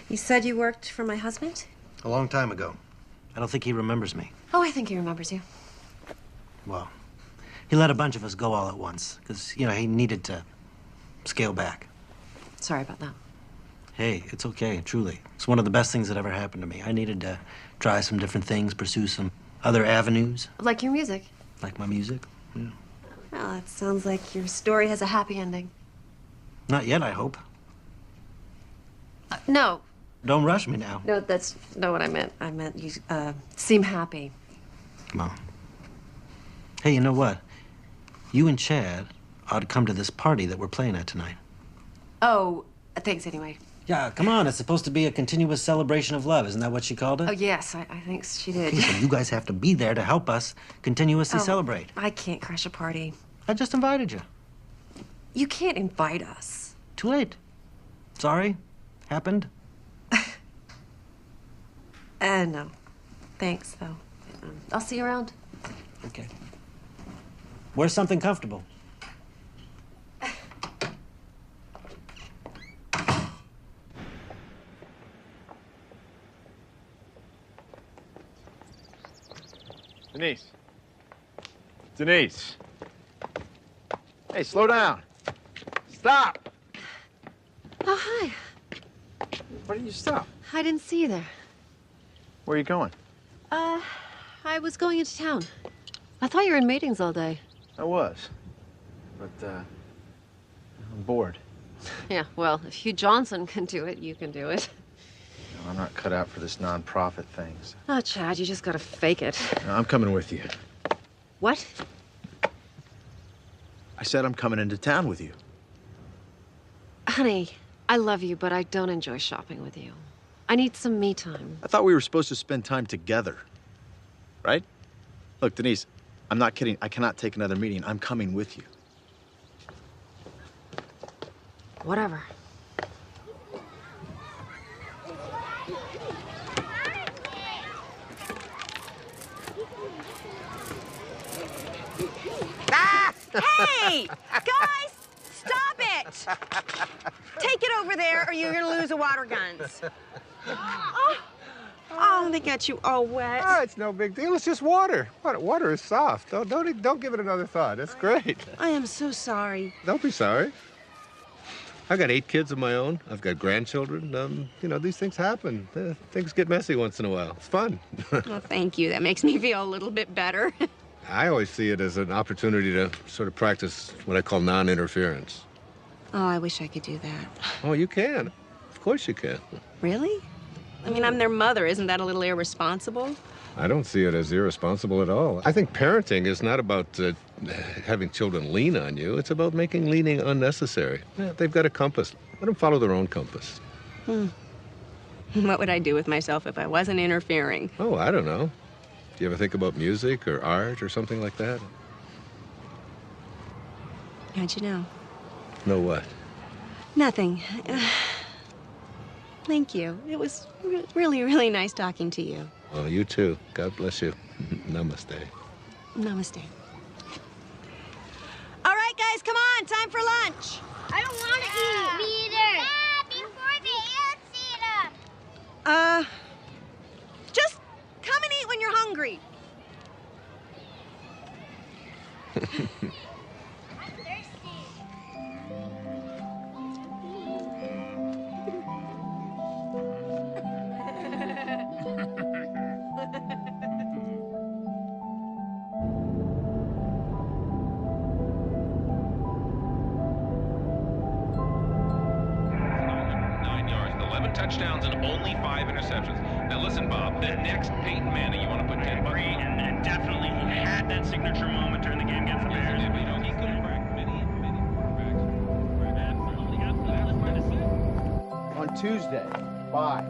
You said you worked for my husband? A long time ago. I don't think he remembers me. Oh, I think he remembers you. Well, he let a bunch of us go all at once, because, you know, he needed to scale back. Sorry about that. Hey, it's okay, truly. It's one of the best things that ever happened to me. I needed to try some different things, pursue some other avenues. Like your music? Like my music, yeah. Well, it sounds like your story has a happy ending. Not yet, I hope. No. Don't rush me now. No, that's not what I meant. I meant you seem happy. Well. Hey, you know what? You and Chad ought to come to this party that we're playing at tonight. Oh, thanks anyway. Yeah, come on. It's supposed to be a continuous celebration of love. Isn't that what she called it? Oh, yes, I think she did. Okay, so you guys have to be there to help us continuously celebrate. I can't crash a party. I just invited you. You can't invite us. Too late. Sorry. Happened. No. Thanks, though. I'll see you around. Okay. Wear something comfortable. Denise. Denise. Hey, slow down. Stop! Oh, hi. Why didn't you stop? I didn't see you there. Where are you going? I was going into town. I thought you were in meetings all day. I was. But, I'm bored. Yeah, well, if Hugh Johnson can do it, you can do it. No, I'm not cut out for this non-profit thing. So. Oh, Chad, you just gotta fake it. No, I'm coming with you. What? I said I'm coming into town with you. Honey, I love you, but I don't enjoy shopping with you. I need some me time. I thought we were supposed to spend time together. right? Look, Denise, I'm not kidding. I cannot take another meeting. I'm coming with you. Whatever. Hey! Guys! Stop it! Take it over there or you're gonna lose the water guns. Oh, they got you all wet. Oh, it's no big deal. It's just water. Water is soft. Don't give it another thought. It's great. I am so sorry. Don't be sorry. I've got 8 kids of my own. I've got grandchildren. You know, these things happen. Things get messy once in a while. It's fun. Well, thank you. That makes me feel a little bit better. I always see it as an opportunity to sort of practice what I call non-interference. Oh, I wish I could do that. Oh, you can. Of course you can. Really? I mean, I'm their mother. Isn't that a little irresponsible? I don't see it as irresponsible at all. I think parenting is not about having children lean on you. It's about making leaning unnecessary. Yeah, they've got a compass. Let them follow their own compass. What would I do with myself if I wasn't interfering? Oh, I don't know. Do you ever think about music or art or something like that? How'd you know? Know what? Nothing. Thank you. It was really, really nice talking to you. Well, you too. God bless you. Namaste. Namaste. All right, guys, come on. Time for lunch. I don't want to eat. Me either. Before they eat, see them. Just come and eat when you're hungry. Touchdowns and only 5 interceptions. Now listen, Bob, the next Peyton Manning, you want to put 10 bucks? And definitely he had that signature moment during the game against the Bears. But, you know, he could have cracked many quarterbacks. On Tuesday, 5.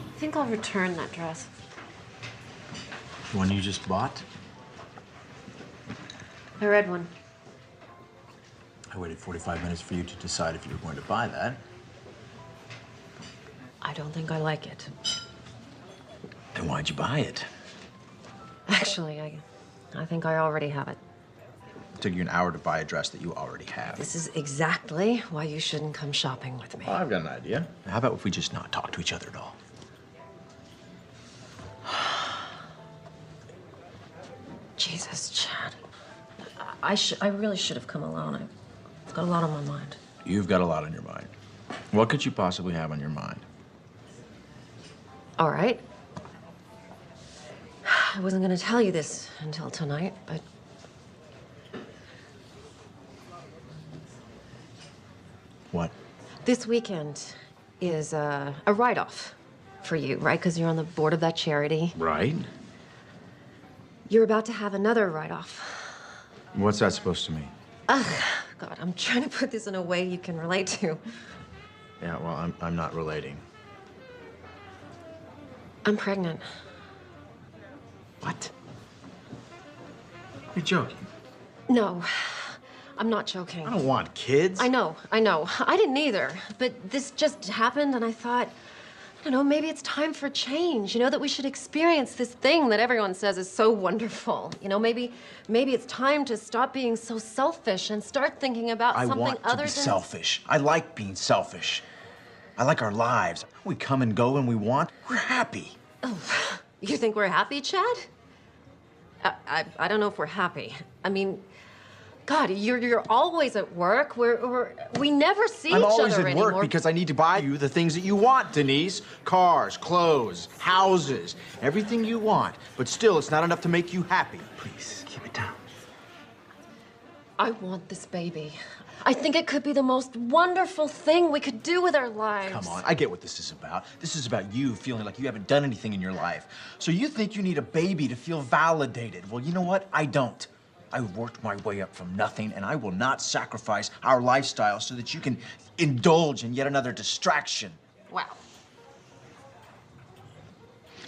I think I'll return that dress. The one you just bought? The red one. I waited 45 minutes for you to decide if you were going to buy that. I don't think I like it. Then why'd you buy it? Actually, I think I already have it. It took you an hour to buy a dress that you already have. This is exactly why you shouldn't come shopping with me. Well, I've got an idea. How about if we just not talk to each other at all? Jesus, Chad. I really should have come alone. I've got a lot on my mind. You've got a lot on your mind. What could you possibly have on your mind? All right. I wasn't going to tell you this until tonight, but... What? This weekend is a write-off for you, right? Because you're on the board of that charity. Right. You're about to have another write-off. What's that supposed to mean? Ugh, God, I'm trying to put this in a way you can relate to. Yeah, well, I'm not relating. I'm pregnant. What? You're joking. No, I'm not joking. I don't want kids. I know. I didn't either. But this just happened, and I thought, I don't know, maybe it's time for change. You know, that we should experience this thing that everyone says is so wonderful. You know, maybe it's time to stop being so selfish and start thinking about something other than... I want to be selfish. I like being selfish. I like our lives. We come and go when we want. We're happy. Oh, you think we're happy, Chad? I don't know if we're happy. I mean, God, you're always at work. We never see each other anymore. I'm always at work because I need to buy you the things that you want, Denise. Cars, clothes, houses, everything you want. But still, it's not enough to make you happy. Please, keep it down. I want this baby. I think it could be the most wonderful thing we could do with our lives. Come on, I get what this is about. This is about you feeling like you haven't done anything in your life. So you think you need a baby to feel validated. Well, you know what? I don't. I worked my way up from nothing, and I will not sacrifice our lifestyle so that you can indulge in yet another distraction. Wow.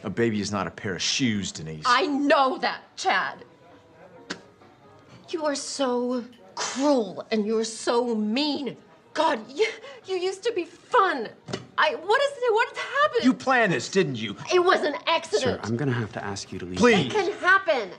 A baby is not a pair of shoes, Denise. I know that, Chad. You are so cruel and you're so mean. God, you used to be fun. What happened? You planned this, didn't you? It was an accident. Sir, I'm gonna have to ask you to leave. Please. It can happen.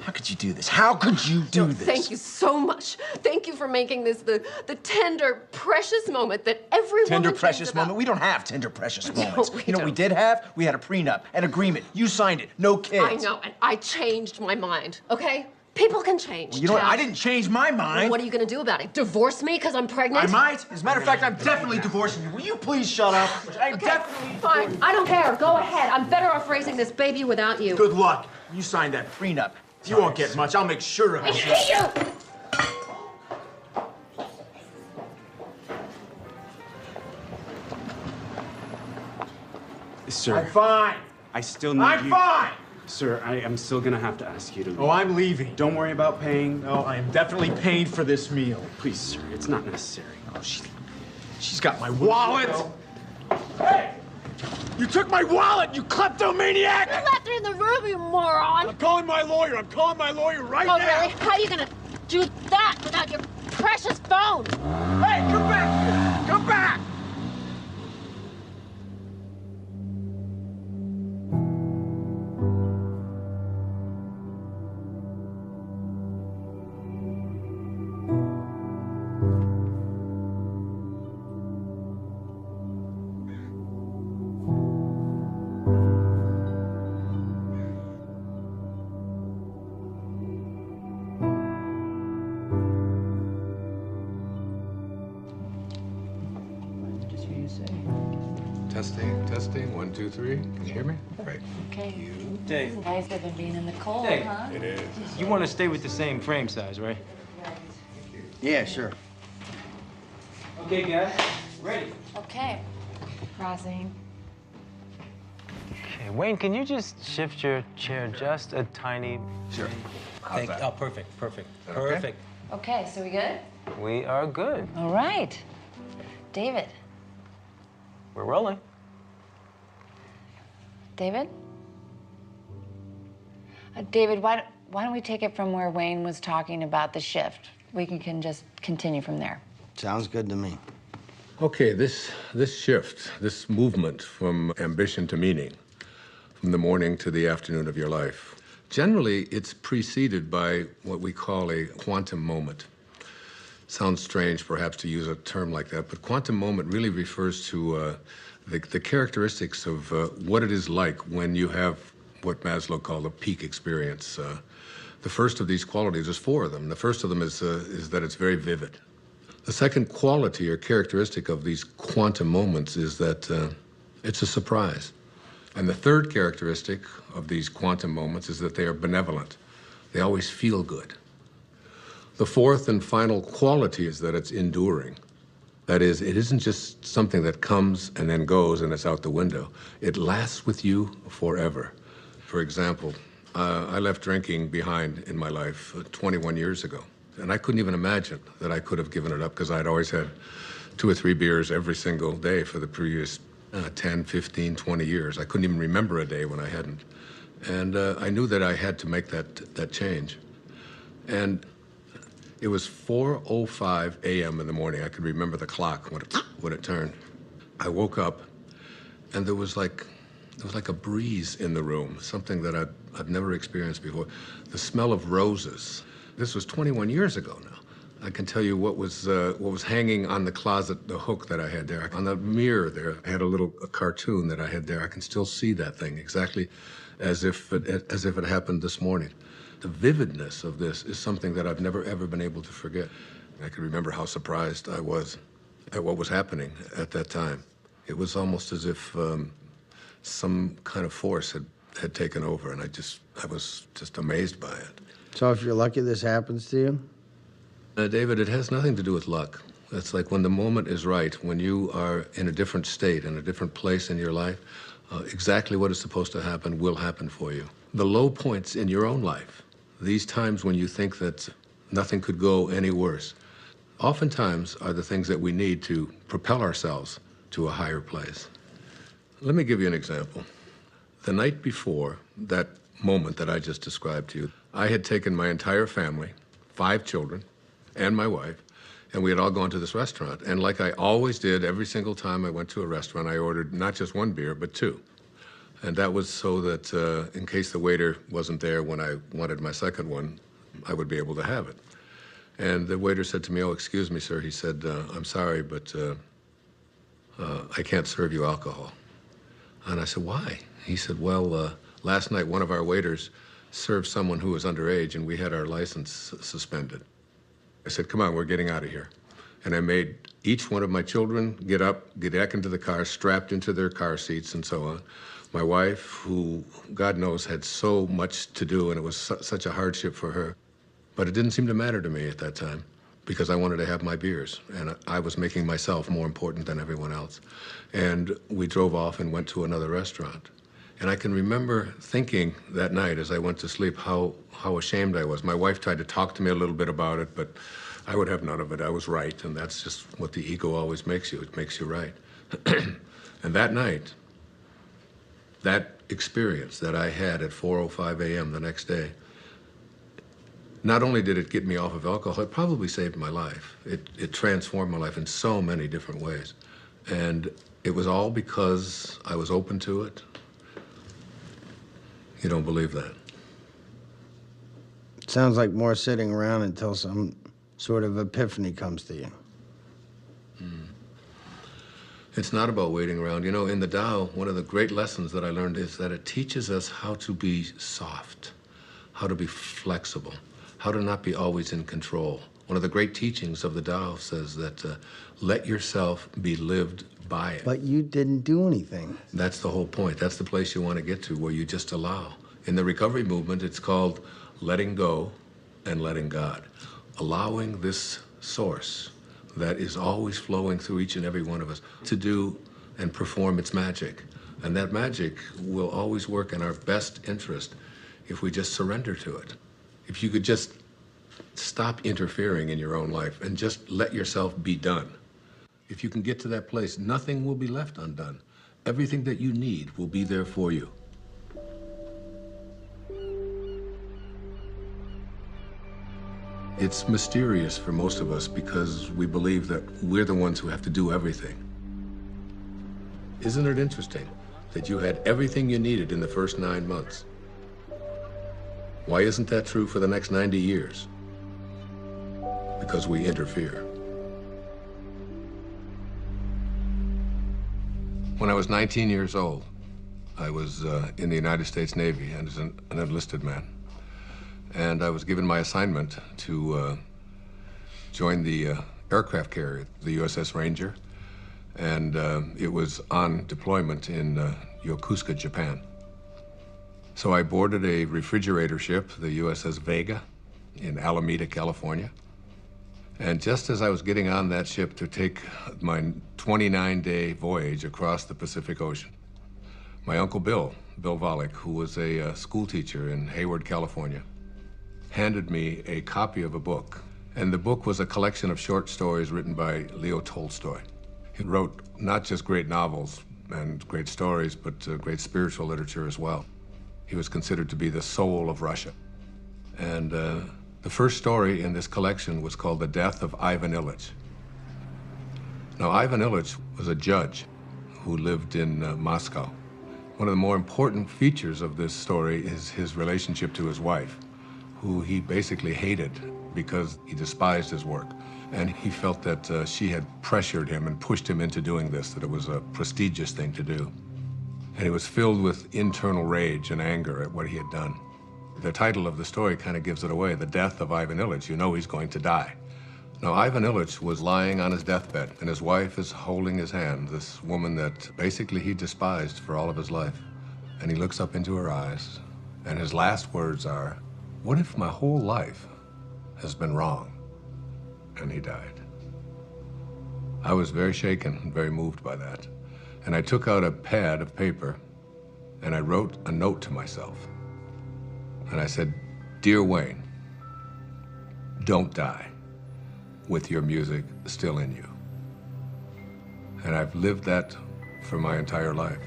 How could you do this? How could you do this? Thank you so much. Thank you for making this the tender, precious moment that every Tender, woman precious dreams about. moment? We don't have tender, precious moments. we You know what we don't. did have? We had a prenup, an agreement. You signed it. No kids. I know, and I changed my mind, okay? People can change. Well, you know what? Chad. I didn't change my mind. Well, what are you gonna do about it? Divorce me because I'm pregnant? I might. As a matter of fact, I'm definitely divorcing you. Will you please shut up? I'm Okay, definitely fine. I don't care. Go ahead. I'm better off raising this baby without you. Good luck. You signed that prenup. You won't get much. I'll make sure of I it. hate you! Sir, I'm fine. I still need I'm you. fine. Sir, I am still gonna have to ask you to leave. Oh, I'm leaving. Don't worry about paying. No, I am definitely paying for this meal. Please, sir, it's not necessary. Oh, she's got my wallet. Hey! You took my wallet, you kleptomaniac! You left it in the room, you moron! I'm calling my lawyer. I'm calling my lawyer right Oh, now. really? How are you gonna do that without your precious phone? Hey, come back here! Come back! Testing. 1, 2, 3. Can you hear me? Great. Okay. Dave. Nice of him being in the cold, Dave. huh? It is. You want to stay with the same frame size, right? Yeah, sure. Okay, guys. Ready. Okay. Crossing. Okay, Wayne, can you just shift your chair just a tiny... Sure. Thank you. Oh, perfect, perfect, Okay. perfect. Okay, so we good? We are good. All right. David. We're rolling. David? David, why don't we take it from where Wayne was talking about the shift? We can just continue from there. Sounds good to me. Okay, this shift, this movement from ambition to meaning, from the morning to the afternoon of your life, generally it's preceded by what we call a quantum moment. Sounds strange, perhaps, to use a term like that, but quantum moment really refers to the characteristics of what it is like when you have what Maslow called a peak experience. The first of these qualities, there's 4 of them. The first of them is that it's very vivid. The second quality or characteristic of these quantum moments is that it's a surprise. And the third characteristic of these quantum moments is that they are benevolent. They always feel good. The fourth and final quality is that it's enduring. That is, it isn't just something that comes and then goes and it's out the window. It lasts with you forever. For example, I left drinking behind in my life 21 years ago. And I couldn't even imagine that I could have given it up because I'd always had 2 or 3 beers every single day for the previous 10, 15, 20 years. I couldn't even remember a day when I hadn't. And I knew that I had to make that change. And it was 4:05 a.m. in the morning. I could remember the clock when it turned. I woke up, and there was like a breeze in the room, something that I'd never experienced before. The smell of roses. This was 21 years ago now. I can tell you what was hanging on the closet, the hook that I had there. On the mirror there, I had a cartoon that I had there. I can still see that thing exactly as if it happened this morning. The vividness of this is something that I've never, ever been able to forget. I can remember how surprised I was at what was happening at that time. It was almost as if some kind of force had taken over, and I was just amazed by it. So if you're lucky this happens to you, David, it has nothing to do with luck. It's like when the moment is right, when you are in a different state, in a different place in your life, exactly what is supposed to happen will happen for you. The low points in your own life, these times when you think that nothing could go any worse, oftentimes are the things that we need to propel ourselves to a higher place. Let me give you an example. The night before that moment that I just described to you, I had taken my entire family, 5 children, and my wife, and we had all gone to this restaurant. And like I always did, every single time I went to a restaurant, I ordered not just 1 beer, but 2. And that was so that in case the waiter wasn't there when I wanted my second one, I would be able to have it. And the waiter said to me, "Oh, excuse me, sir." He said, "I'm sorry, but I can't serve you alcohol." And I said, "Why?" He said, "Well, last night one of our waiters served someone who was underage, and we had our license suspended." I said, "Come on, we're getting out of here." And I made each one of my children get up, get back into the car, strapped into their car seats and so on. My wife, who, God knows, had so much to do, and it was such a hardship for her. But it didn't seem to matter to me at that time, because I wanted to have my beers, and I was making myself more important than everyone else. And we drove off and went to another restaurant. And I can remember thinking that night as I went to sleep how ashamed I was. My wife tried to talk to me a little bit about it, but I would have none of it. I was right, and that's just what the ego always makes you. It makes you right. And that night, that experience that I had at 4:05 a.m. the next day, not only did it get me off of alcohol, it probably saved my life. It transformed my life in so many different ways. And it was all because I was open to it. You don't believe that? Sounds like more sitting around until some sort of epiphany comes to you. It's not about waiting around. You know, in the Tao, one of the great lessons that I learned is that it teaches us how to be soft, how to be flexible, how to not be always in control. One of the great teachings of the Tao says that let yourself be lived by it. But you didn't do anything. That's the whole point. That's the place you want to get to, where you just allow. In the recovery movement, it's called letting go and letting God. Allowing this source that is always flowing through each and every one of us to do and perform its magic. And that magic will always work in our best interest if we just surrender to it. If you could just stop interfering in your own life and just let yourself be done. If you can get to that place, nothing will be left undone. Everything that you need will be there for you. It's mysterious for most of us because we believe that we're the ones who have to do everything. Isn't it interesting that you had everything you needed in the first 9 months? Why isn't that true for the next 90 years? Because we interfere. When I was 19 years old, I was in the United States Navy and as an enlisted man. And I was given my assignment to join the aircraft carrier, the USS Ranger. And it was on deployment in Yokosuka, Japan. So I boarded a refrigerator ship, the USS Vega, in Alameda, California. And just as I was getting on that ship to take my 29-day voyage across the Pacific Ocean, my Uncle Bill Volek, who was a school teacher in Hayward, California, handed me a copy of a book. And the book was a collection of short stories written by Leo Tolstoy. He wrote not just great novels and great stories, but great spiritual literature as well. He was considered to be the soul of Russia. And the first story in this collection was called The Death of Ivan Ilyich. Now, Ivan Ilyich was a judge who lived in Moscow. One of the more important features of this story is his relationship to his wife, who he basically hated because he despised his work. And he felt that she had pressured him and pushed him into doing this, that it was a prestigious thing to do. And he was filled with internal rage and anger at what he had done. The title of the story kind of gives it away, The Death of Ivan Ilyich. You know he's going to die. Now, Ivan Ilyich was lying on his deathbed, and his wife is holding his hand, this woman that basically he despised for all of his life. And he looks up into her eyes, and his last words are, "What if my whole life has been wrong? and he died. I was very shaken and very moved by that. And I took out a pad of paper and I wrote a note to myself. And I said, "Dear Wayne, don't die with your music still in you." And I've lived that for my entire life.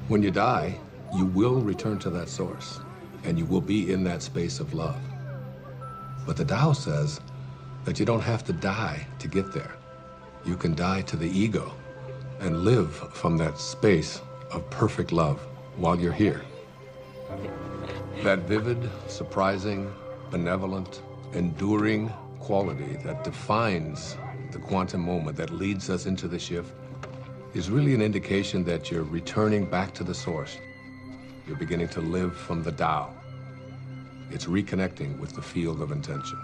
When you die, you will return to that source, and you will be in that space of love. But the Tao says that you don't have to die to get there. You can die to the ego and live from that space of perfect love while you're here. That vivid, surprising, benevolent, enduring quality that defines the quantum moment that leads us into the shift is really an indication that you're returning back to the source. You're beginning to live from the Tao. It's reconnecting with the field of intention.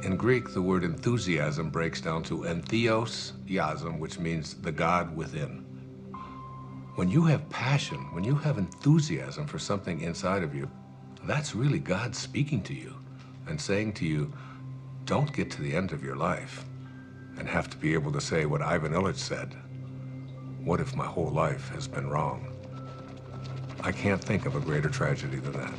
In Greek, the word enthusiasm breaks down to entheos-iasm, which means the God within. When you have passion, when you have enthusiasm for something inside of you, that's really God speaking to you and saying to you, don't get to the end of your life and have to be able to say what Ivan Illich said, what if my whole life has been wrong? I can't think of a greater tragedy than that.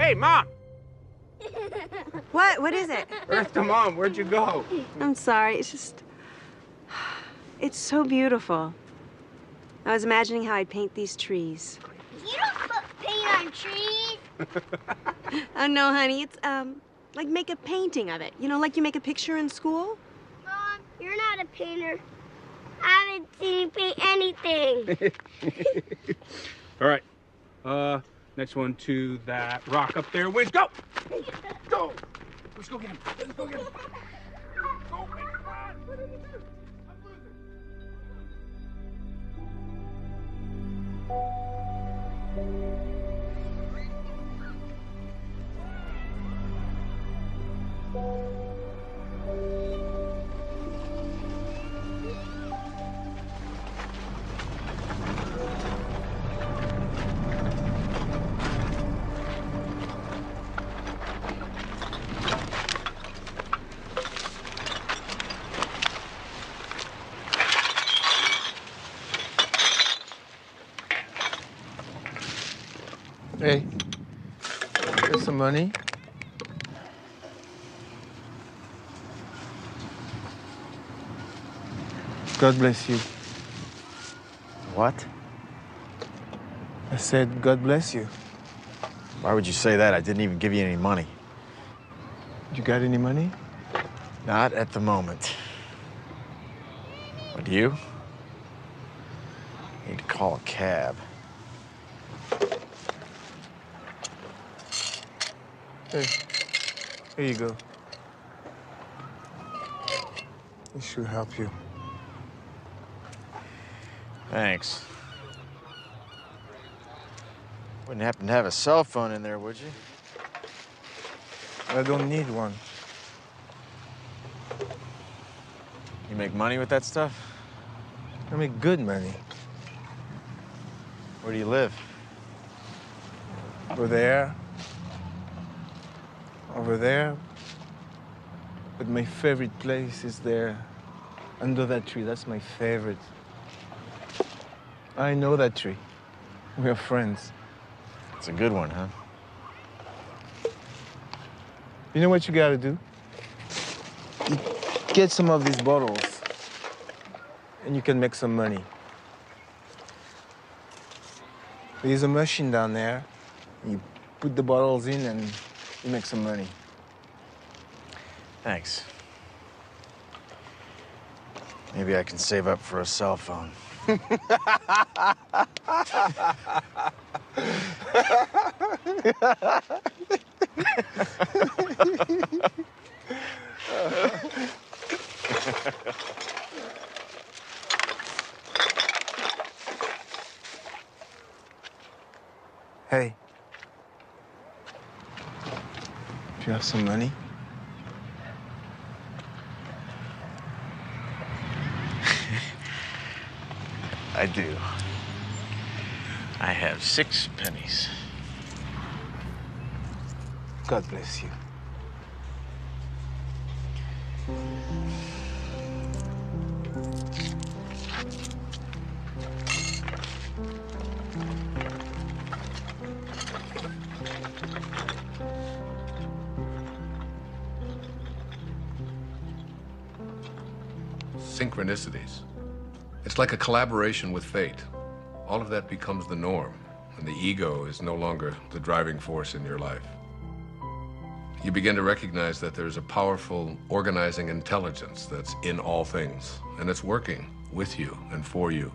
Hey, Mom! What is it? Eartha, Mom, where'd you go? I'm sorry, it's just... It's so beautiful. I was imagining how I'd paint these trees. You don't put paint on trees. Oh, no, honey, it's, like make a painting of it. You know, like you make a picture in school? Mom, you're not a painter. I haven't seen you paint anything. All right. Next one to that rock up there. Wiz, go! Go! Let's go get him. Let's go get him. Go, Wiz, come on! What did you do? I'm losing. Hey, here's some money. God bless you. What? I said, God bless you. Why would you say that? I didn't even give you any money. You got any money? Not at the moment. What do you? Need to call a cab. Hey, here you go. It should help you. Thanks. Wouldn't happen to have a cell phone in there, would you? I don't need one. You make money with that stuff? I make good money. Where do you live? Over there. Over there. But my favorite place is there. Under that tree. That's my favorite. I know that tree. We are friends. It's a good one, huh? You know what you gotta do? You get some of these bottles, and you can make some money. There's a machine down there. You put the bottles in, and you make some money. Thanks. Maybe I can save up for a cell phone. Hey. Do you have some money? I do. I have 6 pennies. God bless you. Synchronicities. It's like a collaboration with fate. All of that becomes the norm, and the ego is no longer the driving force in your life. You begin to recognize that there's a powerful organizing intelligence that's in all things, and it's working with you and for you,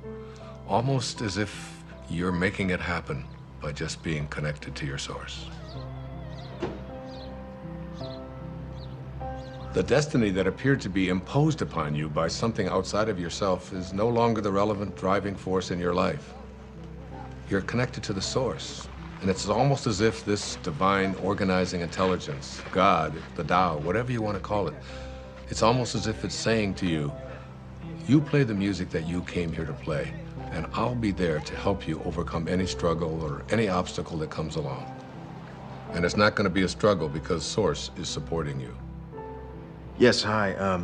almost as if you're making it happen by just being connected to your source. The destiny that appeared to be imposed upon you by something outside of yourself is no longer the relevant driving force in your life. You're connected to the source, and it's almost as if this divine organizing intelligence, God, the Tao, whatever you want to call it, it's almost as if it's saying to you, you play the music that you came here to play, and I'll be there to help you overcome any struggle or any obstacle that comes along. And it's not going to be a struggle because Source is supporting you. Yes, hi.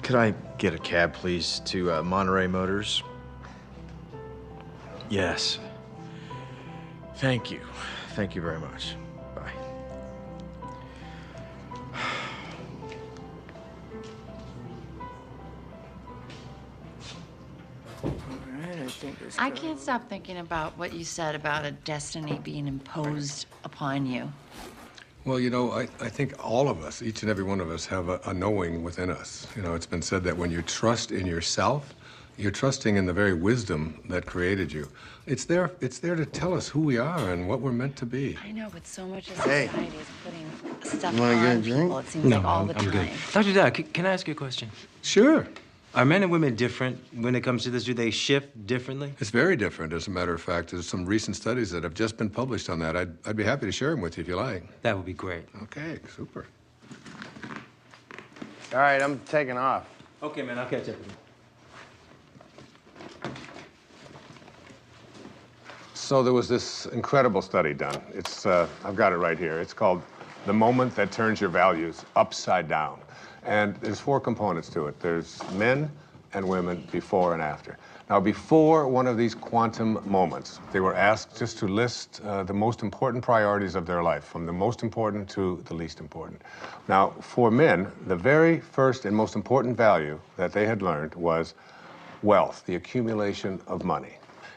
Could I get a cab, please, to Monterey Motors? Yes. Thank you. Thank you very much. Bye. I can't stop thinking about what you said about a destiny being imposed upon you. Well, you know, I think all of us, each and every one of us, have a knowing within us. You know, it's been said that when you trust in yourself, you're trusting in the very wisdom that created you. It's there to tell us who we are and what we're meant to be. I know, but so much of society is putting stuff You wanna on get a drink? people. It seems No, like all the I'm time. good. Dr. Dyer, can I ask you a question? Sure. Are men and women different when it comes to this? Do they shift differently? It's very different, as a matter of fact. There's some recent studies that have just been published on that. I'd be happy to share them with you if you like. That would be great. Okay, super. All right, I'm taking off. Okay, man, I'll catch up with you. So there was this incredible study done. It's, I've got it right here. It's called The Moment That Turns Your Values Upside Down. And there's 4 components to it. There's men and women before and after. Now, before one of these quantum moments, they were asked just to list the most important priorities of their life, from the most important to the least important. Now, for men, the very first and most important value that they had learned was wealth, the accumulation of money.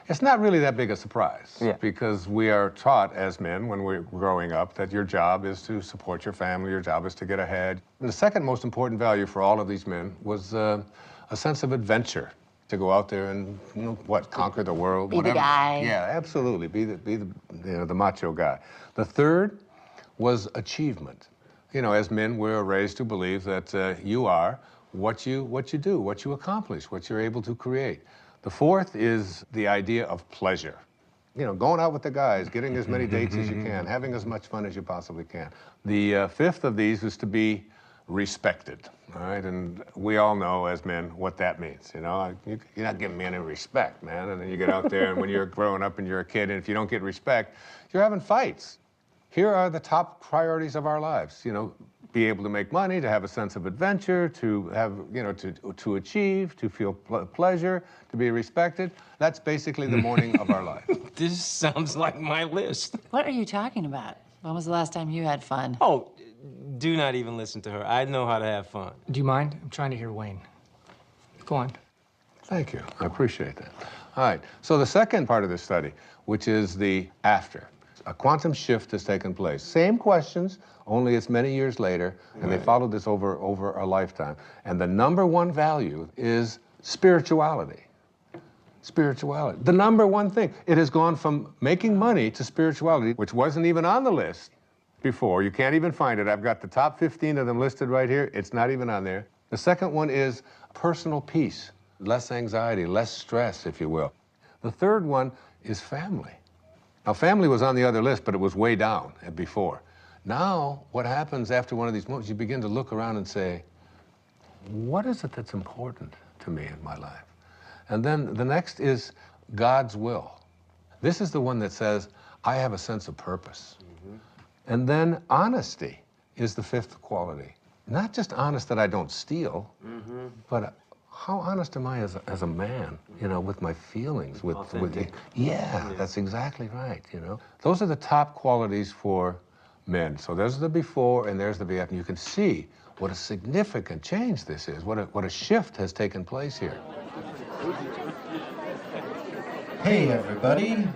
It's not really that big a surprise, because we are taught as men when we're growing up that your job is to support your family, your job is to get ahead. And the second most important value for all of these men was a sense of adventure, to go out there and, you know, conquer the world, Be whatever. the guy. Yeah, absolutely, be the macho guy. The third was achievement. You know, as men, we're raised to believe that you are what you do, what you accomplish, what you're able to create. The fourth is the idea of pleasure. You know, going out with the guys, getting as many dates as you can, having as much fun as you possibly can. The fifth of these is to be respected, all right? And we all know as men what that means, you know? You're not giving me any respect, man. And then you get out there, and when you're growing up and you're a kid, and if you don't get respect, you're having fights. Here are the top priorities of our lives, you know, be able to make money, to have a sense of adventure, to have, you know, to achieve, to feel pleasure, to be respected. That's basically the morning of our life. This sounds like my list. What are you talking about? When was the last time you had fun? Oh, do not even listen to her. I know how to have fun. Do you mind? I'm trying to hear Wayne. Go on. Thank you. I appreciate that. All right. So the second part of this study, which is the after. A quantum shift has taken place. Same questions, only it's many years later, and they followed this over a lifetime. And the number one value is spirituality. Spirituality. The number one thing. It has gone from making money to spirituality, which wasn't even on the list before. You can't even find it. I've got the top 15 of them listed right here. It's not even on there. The second one is personal peace, less anxiety, less stress, if you will. The third one is family. Now, family was on the other list, but it was way down before. Now, what happens after one of these moments, you begin to look around and say, what is it that's important to me in my life? And then the next is God's will. This is the one that says, I have a sense of purpose. And then honesty is the fifth quality. Not just honest that I don't steal, but how honest am I as a man, you know, with my feelings, with yeah, that's exactly right, you know. Those are the top qualities for men. So there's the before and there's the after. You can see what a significant change this is, what a shift has taken place here. Hey, everybody.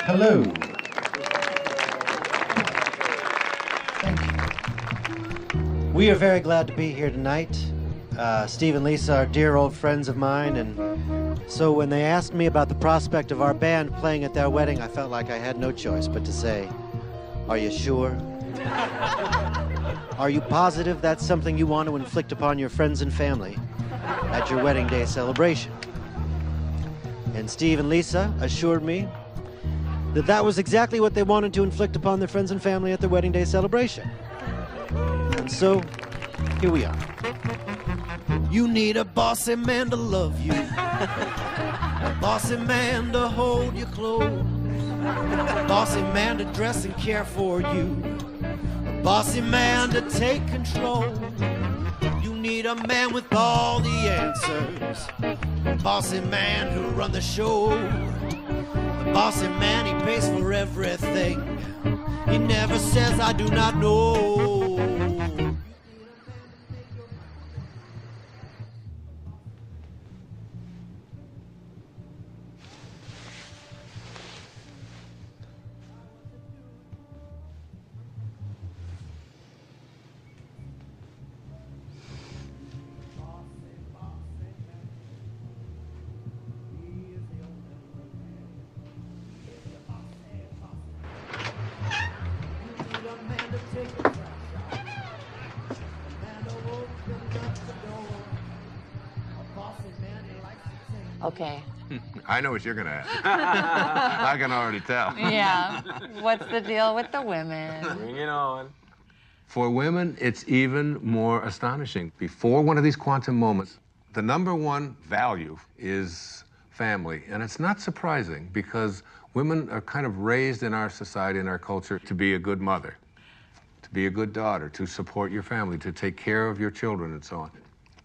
Hello. Thank you. We are very glad to be here tonight. Steve and Lisa are dear old friends of mine, and so when they asked me about the prospect of our band playing at their wedding, I felt like I had no choice but to say, are you sure? Are you positive that's something you want to inflict upon your friends and family at your wedding day celebration? And Steve and Lisa assured me that that was exactly what they wanted to inflict upon their friends and family at their wedding day celebration. And so, here we are. You need a bossy man to love you, a bossy man to hold you close, a bossy man to dress and care for you, a bossy man to take control. You need a man with all the answers, a bossy man who run the show, a bossy man, he pays for everything, he never says I do not know. Okay. I know what you're going to ask. I can already tell. Yeah. What's the deal with the women? Bring it on. For women, it's even more astonishing. Before one of these quantum moments, the number one value is family. And it's not surprising because women are kind of raised in our society, in our culture, to be a good mother, to be a good daughter, to support your family, to take care of your children, and so on.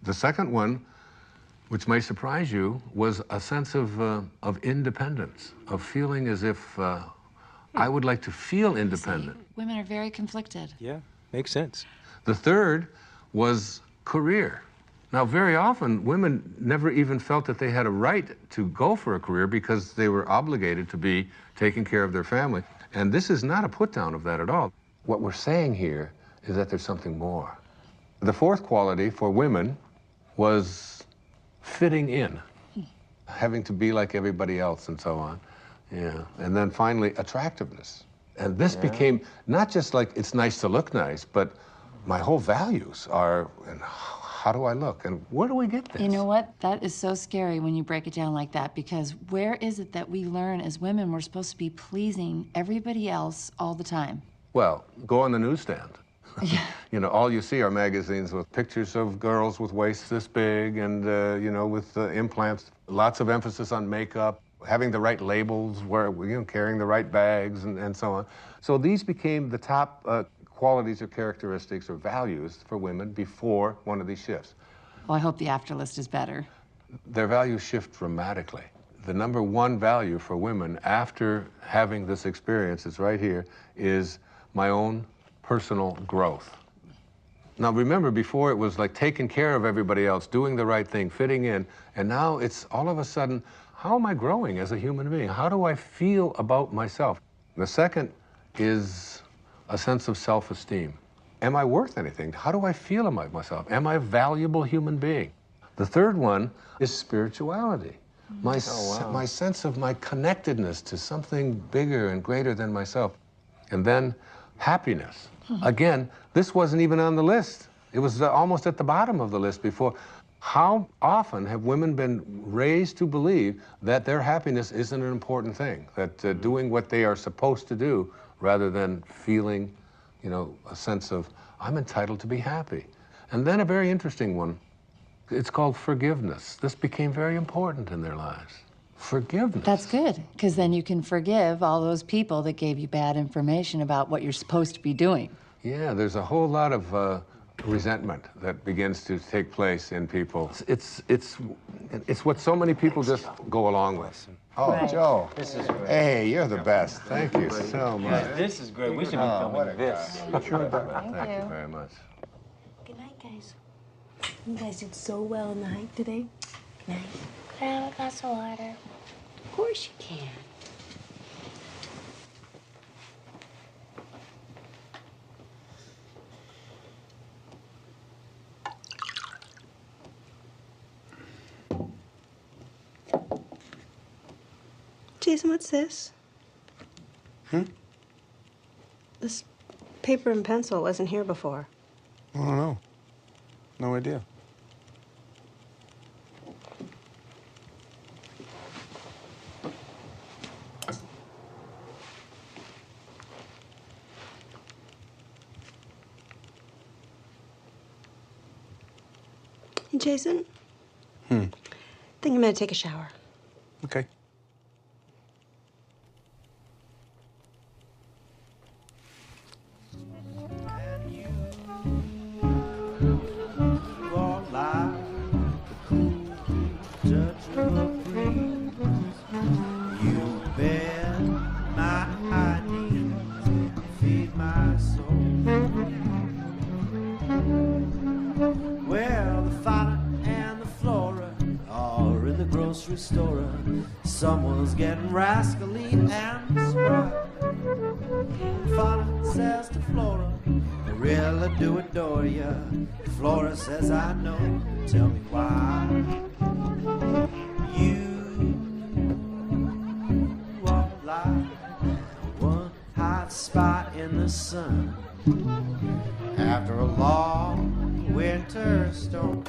The second one, which may surprise you, was a sense of independence, of feeling as if I would like to feel independent. Women are very conflicted. Yeah, makes sense. The third was career. Now, very often, women never even felt that they had a right to go for a career because they were obligated to be taking care of their family. And this is not a put-down of that at all. What we're saying here is that there's something more. The fourth quality for women was fitting in, having to be like everybody else and so on. Yeah. And then finally, attractiveness. And this became not just like it's nice to look nice, but my whole values are, and how do I look, and where do we get this? You know what? That is so scary when you break it down like that, because where is it that we learn as women we're supposed to be pleasing everybody else all the time? Well, go on the newsstand. You know, all you see are magazines with pictures of girls with waists this big and, you know, with implants, lots of emphasis on makeup, having the right labels, carrying the right bags, and so on. So these became the top qualities or characteristics or values for women before one of these shifts. Well, I hope the after list is better. Their values shift dramatically. The number one value for women after having this experience, it's right here, is my own personal growth. Now remember, before it was like taking care of everybody else, doing the right thing, fitting in, and now it's all of a sudden, how am I growing as a human being? How do I feel about myself? The second is a sense of self-esteem. Am I worth anything? How do I feel about myself? Am I a valuable human being? The third one is spirituality. My sense of my connectedness to something bigger and greater than myself. And then happiness. Again, this wasn't even on the list. It was almost at the bottom of the list before. How often have women been raised to believe that their happiness isn't an important thing, that doing what they are supposed to do rather than feeling, you know, a sense of, I'm entitled to be happy. And then a very interesting one, it's called forgiveness. This became very important in their lives. Forgiveness. That's good, because then you can forgive all those people that gave you bad information about what you're supposed to be doing. Yeah, there's a whole lot of resentment that begins to take place in people. It's what so many people just go along with. Oh, right. Joe. This is great. Hey, you're the best. Thank you so much. This is great. We should be filming this. Thank you very much. Good night, guys. You guys did so well in the hike today. Good night. Can I have a glass of water? Of course you can. Jason, what's this? This paper and pencil wasn't here before. I don't know. No idea. Hey, Jason? I think I'm gonna take a shower. Okay. Someone's getting rascally and spry. Fauna says to Flora, I really do adore ya. Flora says, I know, tell me why. You are like one hot spot in the sun after a long winter storm.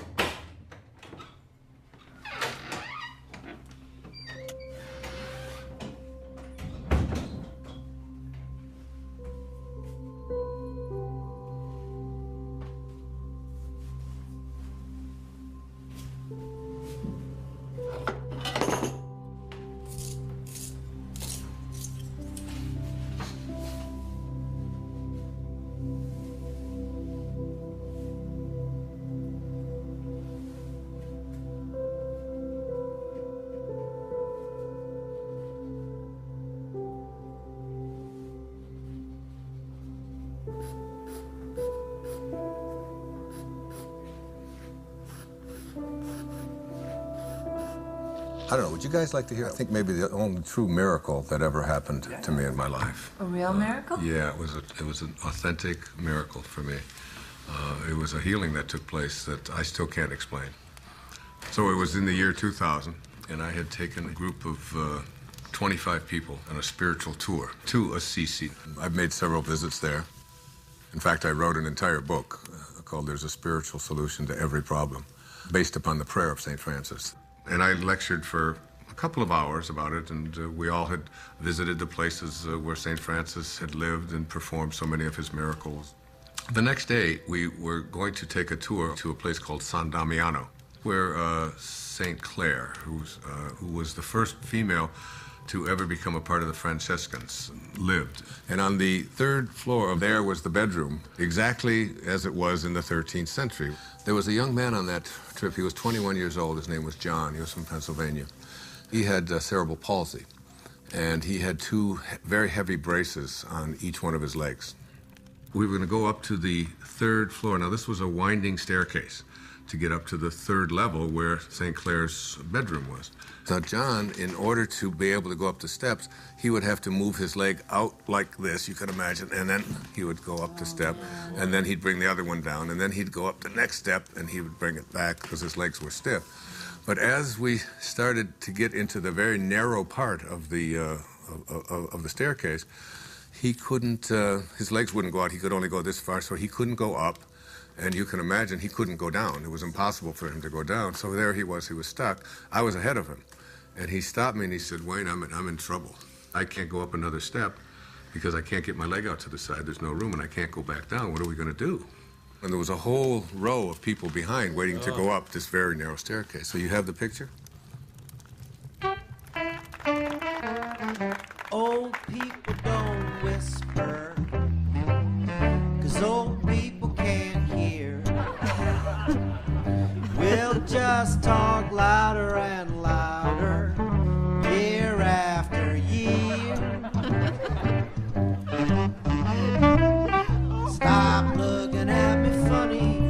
I don't know, would you guys like to hear? I think maybe the only true miracle that ever happened to me in my life. A real miracle? Yeah, it was an authentic miracle for me. It was a healing that took place that I still can't explain. So it was in the year 2000, and I had taken a group of 25 people on a spiritual tour to Assisi. I've made several visits there. In fact, I wrote an entire book called There's a Spiritual Solution to Every Problem, based upon the prayer of St. Francis. And I lectured for a couple of hours about it, and we all had visited the places where St. Francis had lived and performed so many of his miracles. The next day, we were going to take a tour to a place called San Damiano, where St. Clare, who was the first female to ever become a part of the Franciscans, lived. And on the third floor there was the bedroom, exactly as it was in the 13th century. There was a young man on that trip. He was 21 years old. His name was John. He was from Pennsylvania. He had cerebral palsy, and he had 2 very heavy braces on each one of his legs. We were going to go up to the 3rd floor. Now, this was a winding staircase to get up to the 3rd level where St. Clare's bedroom was. Now, John, in order to be able to go up the steps, he would have to move his leg out like this, you can imagine, and then he would go up the step, and then he'd bring the other one down, and then he'd go up the next step, and he would bring it back because his legs were stiff. But as we started to get into the very narrow part of the staircase, he couldn't, his legs wouldn't go out. He could only go this far, so he couldn't go up. And you can imagine he couldn't go down. It was impossible for him to go down. So there he was stuck. I was ahead of him. And he stopped me and he said, Wayne, I'm in trouble. I can't go up another step because I can't get my leg out to the side. There's no room and I can't go back down. What are we going to do? And there was a whole row of people behind waiting to go up this very narrow staircase. So you have the picture? Old people don't whisper, 'cause old people can't hear. We'll just talk louder and louder, year after year. Stop looking at me funny,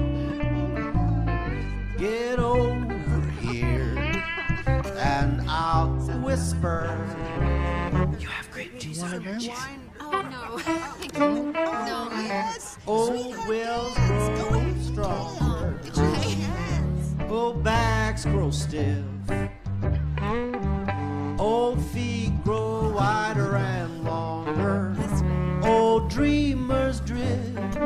get over here, and I'll whisper. You have grape juice on your wine? Oh, no. No, yes. Old wills grow stronger. Old backs grow stiff. Old feet grow wider and longer. Old dreamers drift.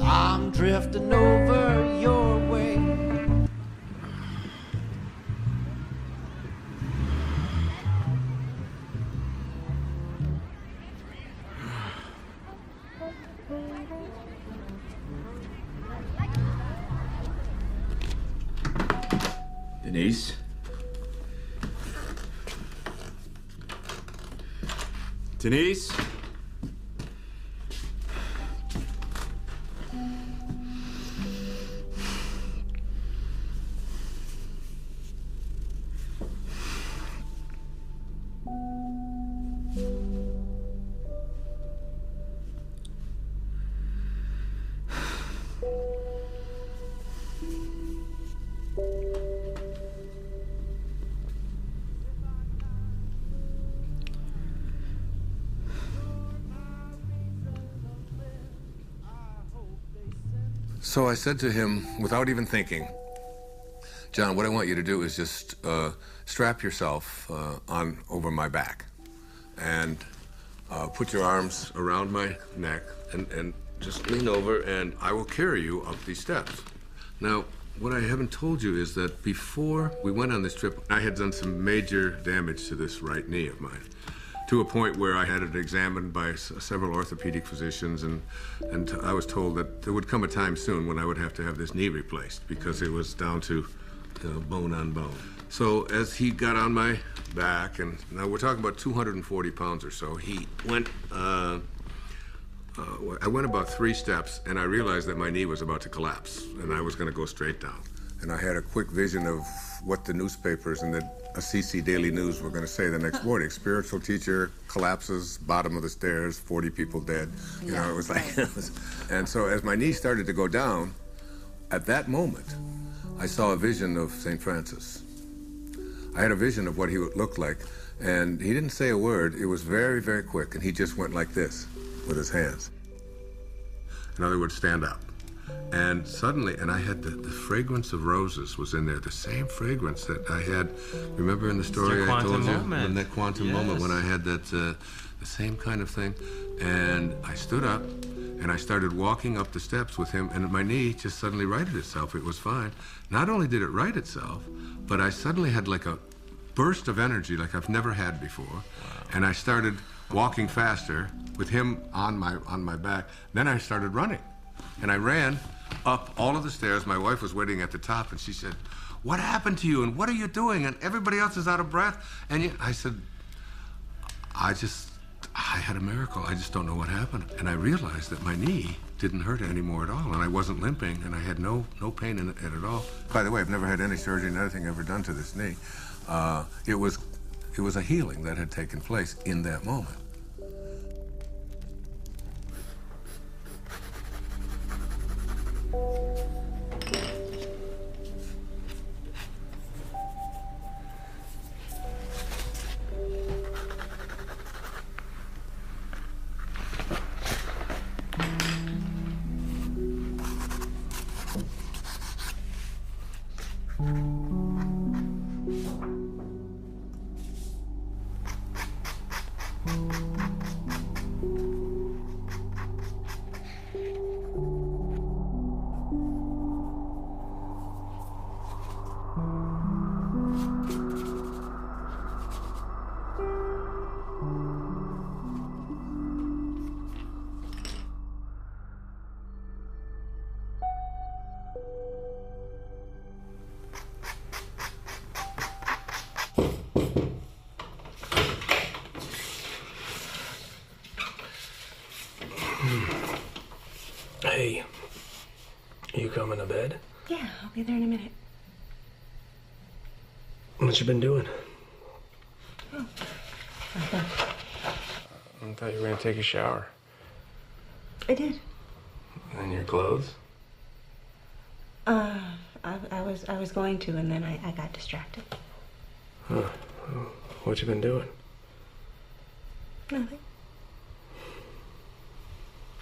I'm drifting over your way. Denise? Denise? So I said to him, without even thinking, John, what I want you to do is just strap yourself on over my back and put your arms around my neck and just lean over and I will carry you up these steps. Now, what I haven't told you is that before we went on this trip, I had done some major damage to this right knee of mine, to a point where I had it examined by several orthopedic physicians, and I was told that there would come a time soon when I would have to have this knee replaced because it was down to bone on bone. So as he got on my back, and now we're talking about 240 pounds or so, he went, I went about 3 steps and I realized that my knee was about to collapse and I was going to go straight down. And I had a quick vision of what the newspapers and the Assisi Daily News were going to say the next morning. Spiritual teacher collapses, bottom of the stairs, 40 people dead. You know, it was like, and so as my knee started to go down, at that moment, I saw a vision of St. Francis. I had a vision of what he would look like, and he didn't say a word. It was very, very quick, and he just went like this with his hands. In other words, stand up. And suddenly, and I had the fragrance of roses was in there, the same fragrance that I had, remember in the story I told you? In that quantum moment when I had that, the same kind of thing. And I stood up, and I started walking up the steps with him, and my knee just suddenly righted itself. It was fine. Not only did it right itself, but I suddenly had like a burst of energy like I've never had before. Wow. And I started walking faster with him on my back. Then I started running. And I ran up all of the stairs. My wife was waiting at the top, and she said, "What happened to you, and what are you doing? And everybody else is out of breath." And yet, I said, I had a miracle. I just don't know what happened. And I realized that my knee didn't hurt anymore at all, and I wasn't limping, and I had no pain in it at all. By the way, I've never had any surgery, anything ever done to this knee. It was a healing that had taken place in that moment. Hey, you coming to bed? Yeah, I'll be there in a minute. What you been doing? Oh. I thought you were gonna take a shower. I did. And your clothes? I was going to, and then I got distracted. Huh. What you been doing? Nothing.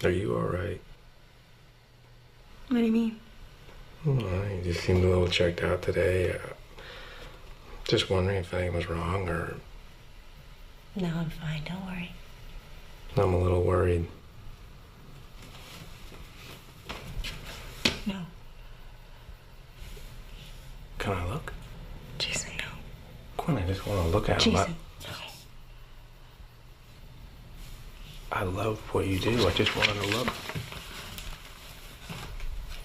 Are you all right? What do you mean? Well, you just seemed a little checked out today. Just wondering if anything was wrong, or... No, I'm fine. Don't worry. I'm a little worried. No. Can I look? Jason, no. Quinn, I just want to look at him. Jason, no. I love what you do. I just wanted to look.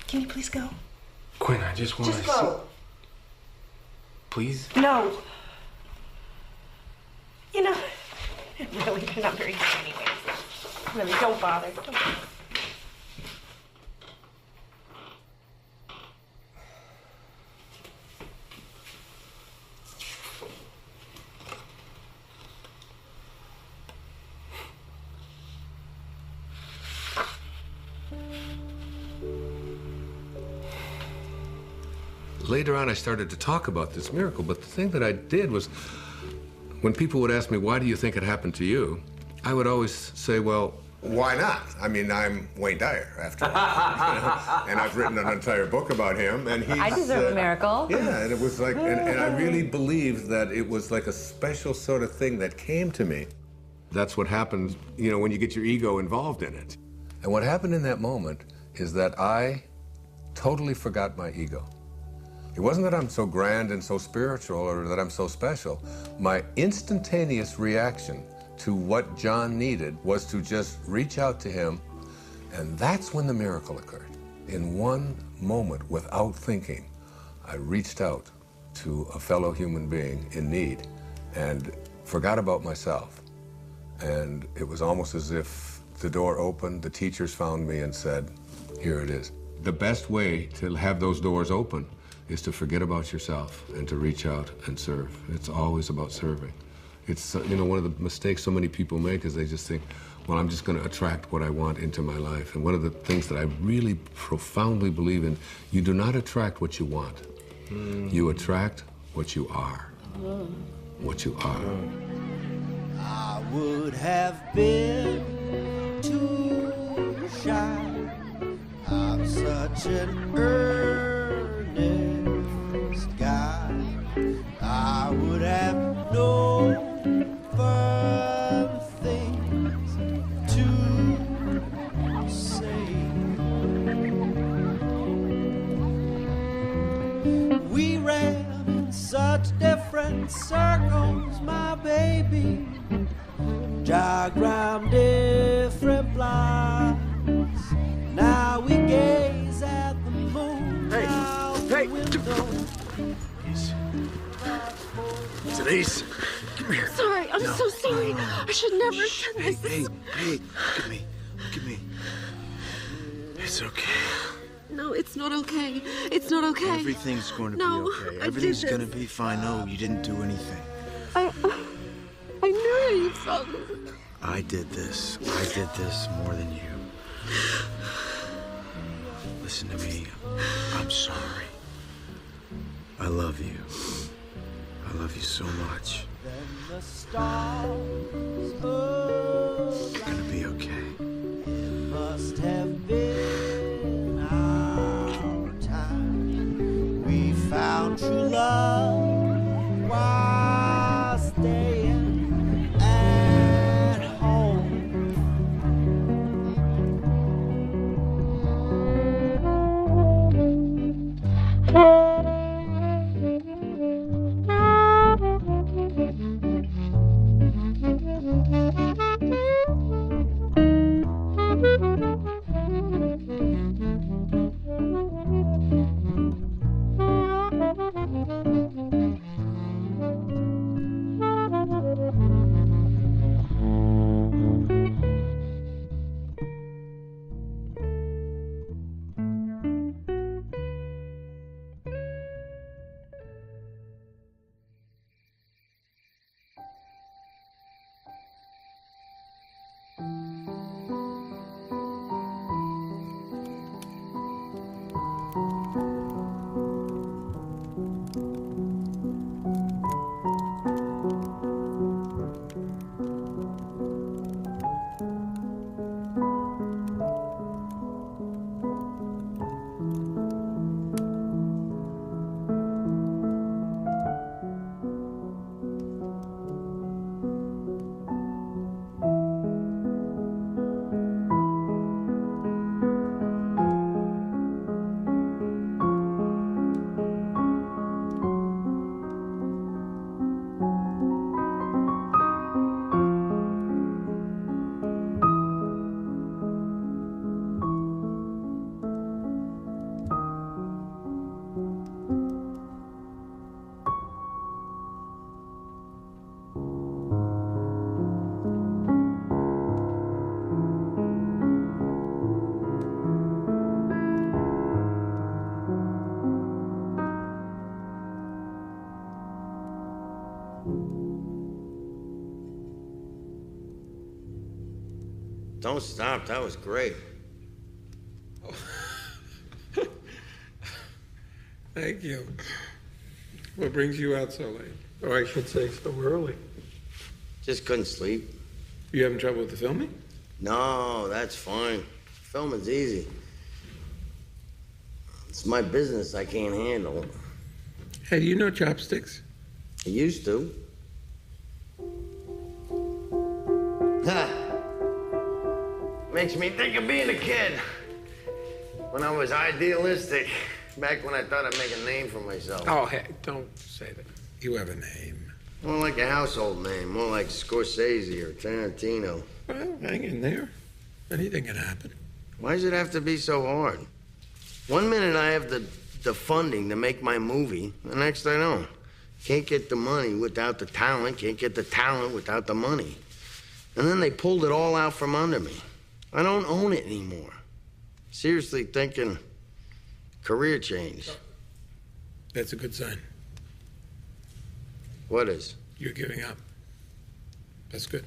Can you please go? Quinn, I just want to see. Just go. Please? No. You know, really, they're not very good anyways. Really, don't bother. Don't bother. Later on, I started to talk about this miracle, but the thing that I did was, when people would ask me, why do you think it happened to you? I would always say, well, why not? I mean, I'm Wayne Dyer, after all, you know? And I've written an entire book about him, and he's... I deserve a miracle. Yeah, and it was like, and I really believed that it was like a special sort of thing that came to me. That's what happens, you know, when you get your ego involved in it. And what happened in that moment is that I totally forgot my ego. It wasn't that I'm so grand and so spiritual or that I'm so special. My instantaneous reaction to what John needed was to just reach out to him, and that's when the miracle occurred. In one moment, without thinking, I reached out to a fellow human being in need and forgot about myself. And it was almost as if the door opened, the teachers found me and said, here it is. The best way to have those doors open is to forget about yourself and to reach out and serve. It's always about serving. It's, you know, one of the mistakes so many people make is they just think, well, I'm just going to attract what I want into my life. And one of the things that I really profoundly believe in, you do not attract what you want. You attract what you are. What you are. I would have been too shy. I've such an earnest guy, I would have no further things to say. We ran in such different circles, my baby, jogged round different blocks. Now we gaze at the moon out the window. Denise, come here. Sorry, I'm so sorry. I should never have said this. Hey, look at me. Look at me. It's okay. No, it's not okay. It's not okay. Everything's going to No, be okay. I Everything's did going to this. be fine. No, you didn't do anything. I knew how you felt. I did this. I did this more than you. Listen to me. I'm sorry. I love you. I love you so much. The stars It's gonna be okay. must have been our time. We found true love while staying at home. Don't stop. That was great. Thank you. What brings you out so late? Or I should say so early. Just couldn't sleep. You having trouble with the filming? No, that's fine. Filming's easy. It's my business I can't handle. Hey, do you know chopsticks? I used to. Ha! Makes me think of being a kid. When I was idealistic. Back when I thought I'd make a name for myself. Oh, hey, don't say that. You have a name. More like a household name. More like Scorsese or Tarantino. Well, hang in there. Anything can happen. Why does it have to be so hard? One minute I have the funding to make my movie, the next I don't. Can't get the money without the talent, can't get the talent without the money. And then they pulled it all out from under me. I don't own it anymore. Seriously thinking career change. That's a good sign. What is? You're giving up. That's good.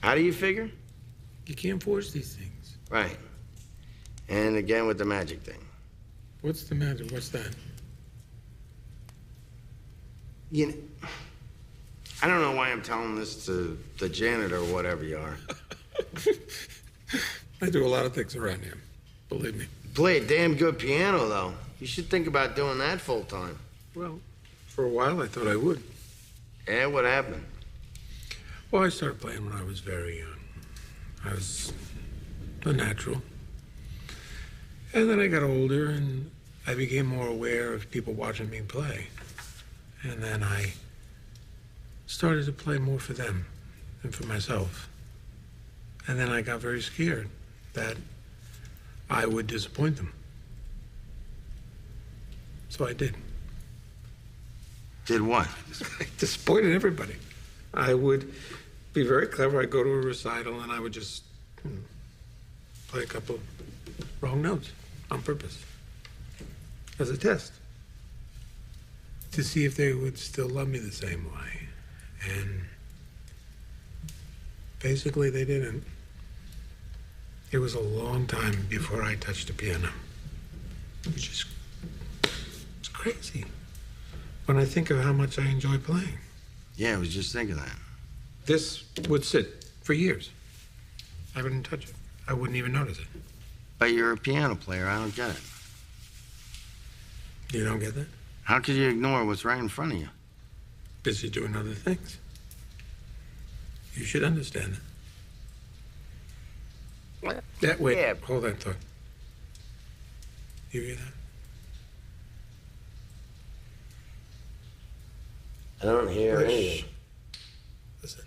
How do you figure? You can't force these things. Right. And again with the magic thing. What's the matter? What's that? You know, I don't know why I'm telling this to the janitor or whatever you are. I do a lot of things around here. Believe me. play a damn good piano, though. You should think about doing that full time. Well, for a while I thought I would. Yeah, what happened? Well, I started playing when I was very young. I was a natural. And then I got older and I became more aware of people watching me play. And then I started to play more for them than for myself. And then I got very scared that I would disappoint them. So I did. Did what? I disappointed everybody. I would be very clever. I'd go to a recital and I would just play a couple wrong notes on purpose as a test to see if they would still love me the same way. And basically they didn't. It was a long time before I touched a piano, which is it's crazy when I think of how much I enjoy playing. Yeah, I was just thinking that. This would sit for years. I wouldn't touch it. I wouldn't even notice it. But you're a piano player. I don't get it. You don't get that? How could you ignore what's right in front of you? Busy doing other things. You should understand that. That way. Yeah. Hold that thought. You hear that? I don't hear anything. Listen.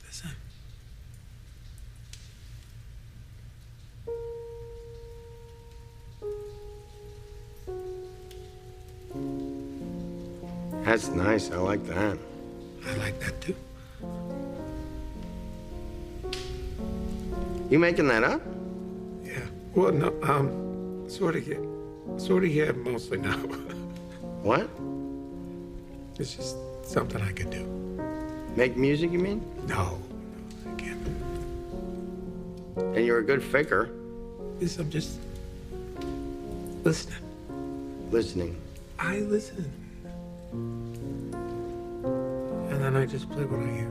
Listen. That's nice. I like that. I like that too. You making that up? Yeah. Well, no, sort of, yeah, mostly now. What? It's just something I could do. Make music, you mean? No, I can't. And you're a good faker. Yes, I'm just listening. Listening. I listen. And then I just play what I hear.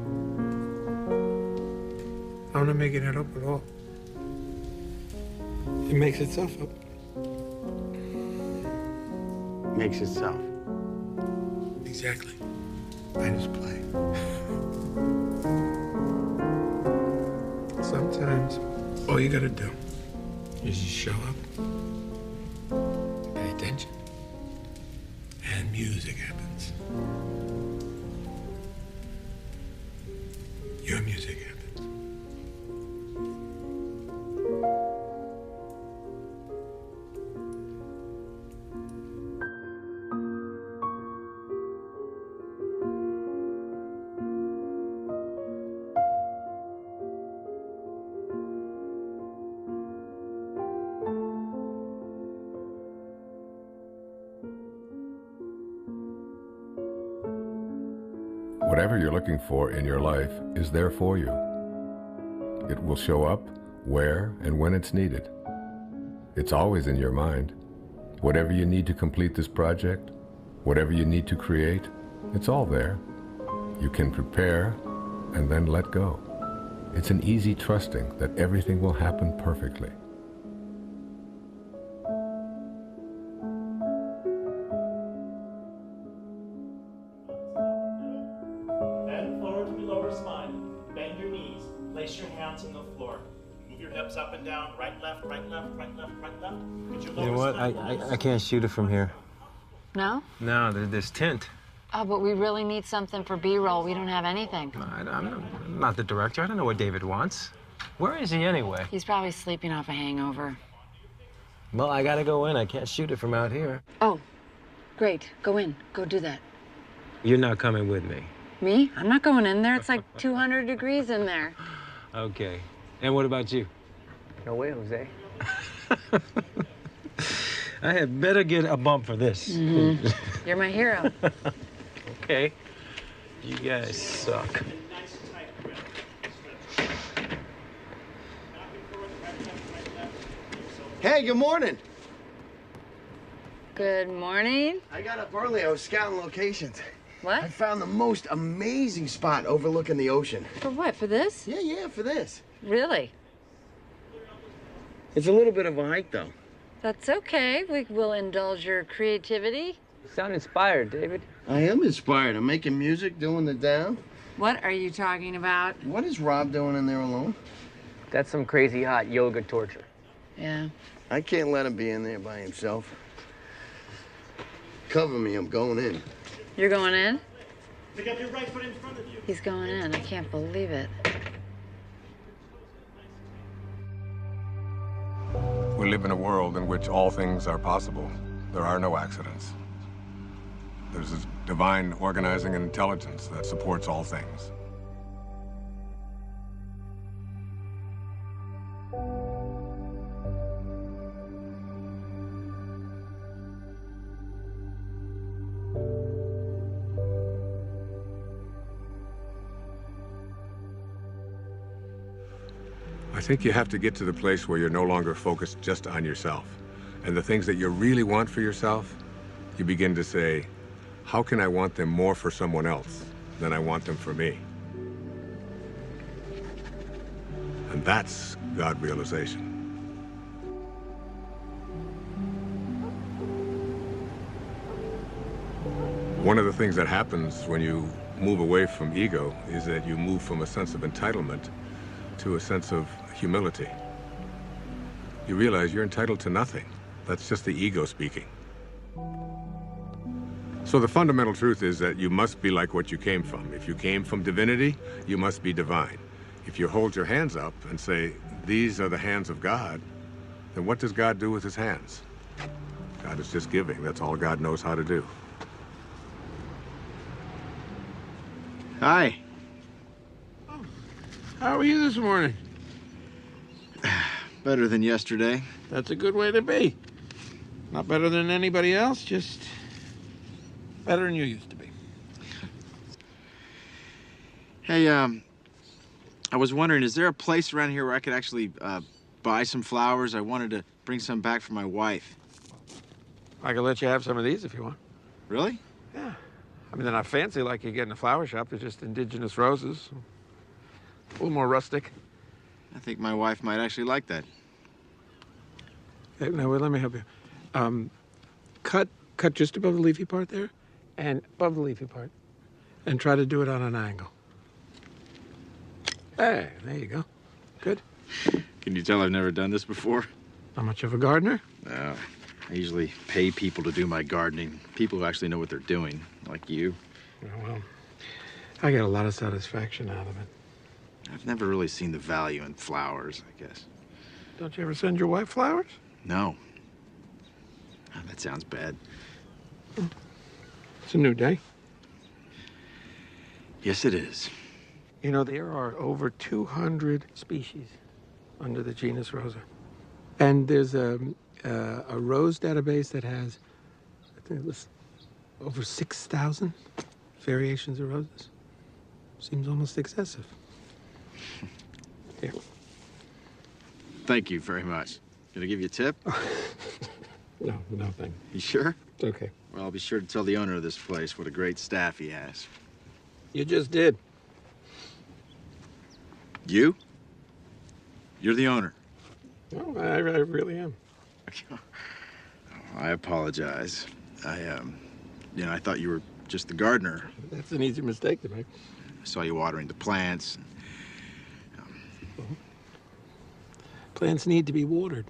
I'm not making it up at all. It makes itself up. Makes itself. Exactly. I just play. Sometimes all you gotta do is just show up, pay attention, and music happens. Your music happens. Whatever you're looking for in your life is there for you. It will show up where and when it's needed. It's always in your mind. Whatever you need to complete this project, whatever you need to create, it's all there. You can prepare and then let go. It's an easy trusting that everything will happen perfectly. Bend forward to your lower spine. Bend your knees. Place your hands on the floor. Move your hips up and down. Right, left, right, left, right, left, right, left. Get your lower You know what? spine. I can't shoot it from here. No? No, there's tint. Oh, but we really need something for B-roll. We don't have anything. I'm not the director. I don't know what David wants. Where is he anyway? He's probably sleeping off a hangover. Well, I gotta go in. I can't shoot it from out here. Oh, great. Go in. Go do that. You're not coming with me. Me? I'm not going in there. It's like 200 degrees in there. Okay. And what about you? No way, Jose. I had better get a bump for this. Mm-hmm. You're my hero. Okay. You guys suck. Hey, good morning. Good morning. I got up early. I was scouting locations. What? I found the most amazing spot overlooking the ocean. For what? For this? Yeah, for this. Really? It's a little bit of a hike, though. That's okay. We will indulge your creativity. You sound inspired, David. I am inspired. I'm making music, doing the down. What are you talking about? What is Rob doing in there alone? That's some crazy hot yoga torture. Yeah. I can't let him be in there by himself. Cover me, I'm going in. You're going in? Pick up your right foot in front of you. He's going in. I can't believe it. We live in a world in which all things are possible. There are no accidents. There's this divine organizing intelligence that supports all things. I think you have to get to the place where you're no longer focused just on yourself. And the things that you really want for yourself, you begin to say, how can I want them more for someone else than I want them for me? And that's God realization. One of the things that happens when you move away from ego is that you move from a sense of entitlement to a sense of humility. You realize you're entitled to nothing. That's just the ego speaking. So the fundamental truth is that you must be like what you came from. If you came from divinity, you must be divine. If you hold your hands up and say, these are the hands of God, then what does God do with his hands? God is just giving. That's all God knows how to do. Hi. How are you this morning? Better than yesterday. That's a good way to be. Not better than anybody else, just better than you used to be. Hey, I was wondering, is there a place around here where I could actually buy some flowers? I wanted to bring some back for my wife. I can let you have some of these if you want. Really? Yeah. I mean, they're not fancy like you get in a flower shop. They're just indigenous roses. A little more rustic. I think my wife might actually like that. Hey, now, wait, let me help you. Cut just above the leafy part there, and above the leafy part, and try to do it on an angle. Hey, there you go. Good. Can you tell I've never done this before? Not much of a gardener? No. I usually pay people to do my gardening. People who actually know what they're doing, like you. Oh, well, I get a lot of satisfaction out of it. I've never really seen the value in flowers, I guess. Don't you ever send your wife flowers? No. Oh, that sounds bad. It's a new day. Yes, it is. You know, there are over 200 species under the genus Rosa. And there's a rose database that has, I think it was over 6,000 variations of roses. Seems almost excessive. Here. Thank you very much. Can I give you a tip? No, thank you. You sure? It's okay. Well, I'll be sure to tell the owner of this place what a great staff he has. You just did. You? You're the owner. No, I really am. I apologize. I thought you were just the gardener. That's an easy mistake to make. I saw you watering the plants. Plants need to be watered.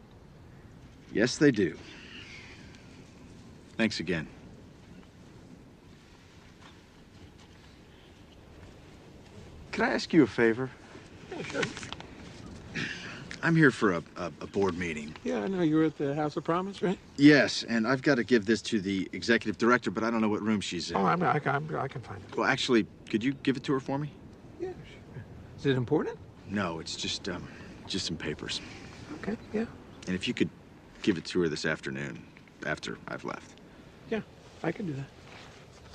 Yes, they do. Thanks again. Can I ask you a favor? Yeah, sure. I'm here for a board meeting. Yeah, I know. You were at the House of Promise, right? Yes, and I've got to give this to the executive director, but I don't know what room she's in. Oh, I can find it. Well, actually, could you give it to her for me? Yeah, sure. Is it important? No, it's just some papers. Okay, yeah. And if you could give it to her this afternoon, after I've left. Yeah, I can do that.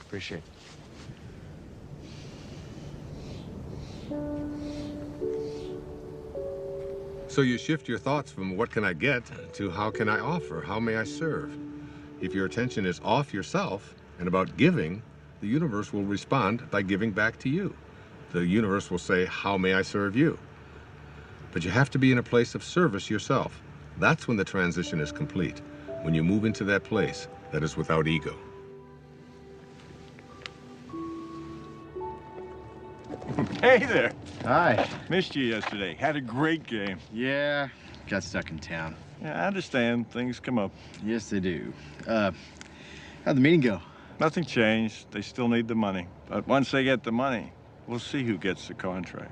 Appreciate it. So you shift your thoughts from what can I get to how can I offer, how may I serve? If your attention is off yourself and about giving, the universe will respond by giving back to you. The universe will say, how may I serve you? But you have to be in a place of service yourself. That's when the transition is complete, when you move into that place that is without ego. Hey there. Hi. Missed you yesterday. Had a great game. Yeah, got stuck in town. Yeah, I understand. Things come up. Yes, they do. How'd the meeting go? Nothing changed. They still need the money. But once they get the money, we'll see who gets the contract.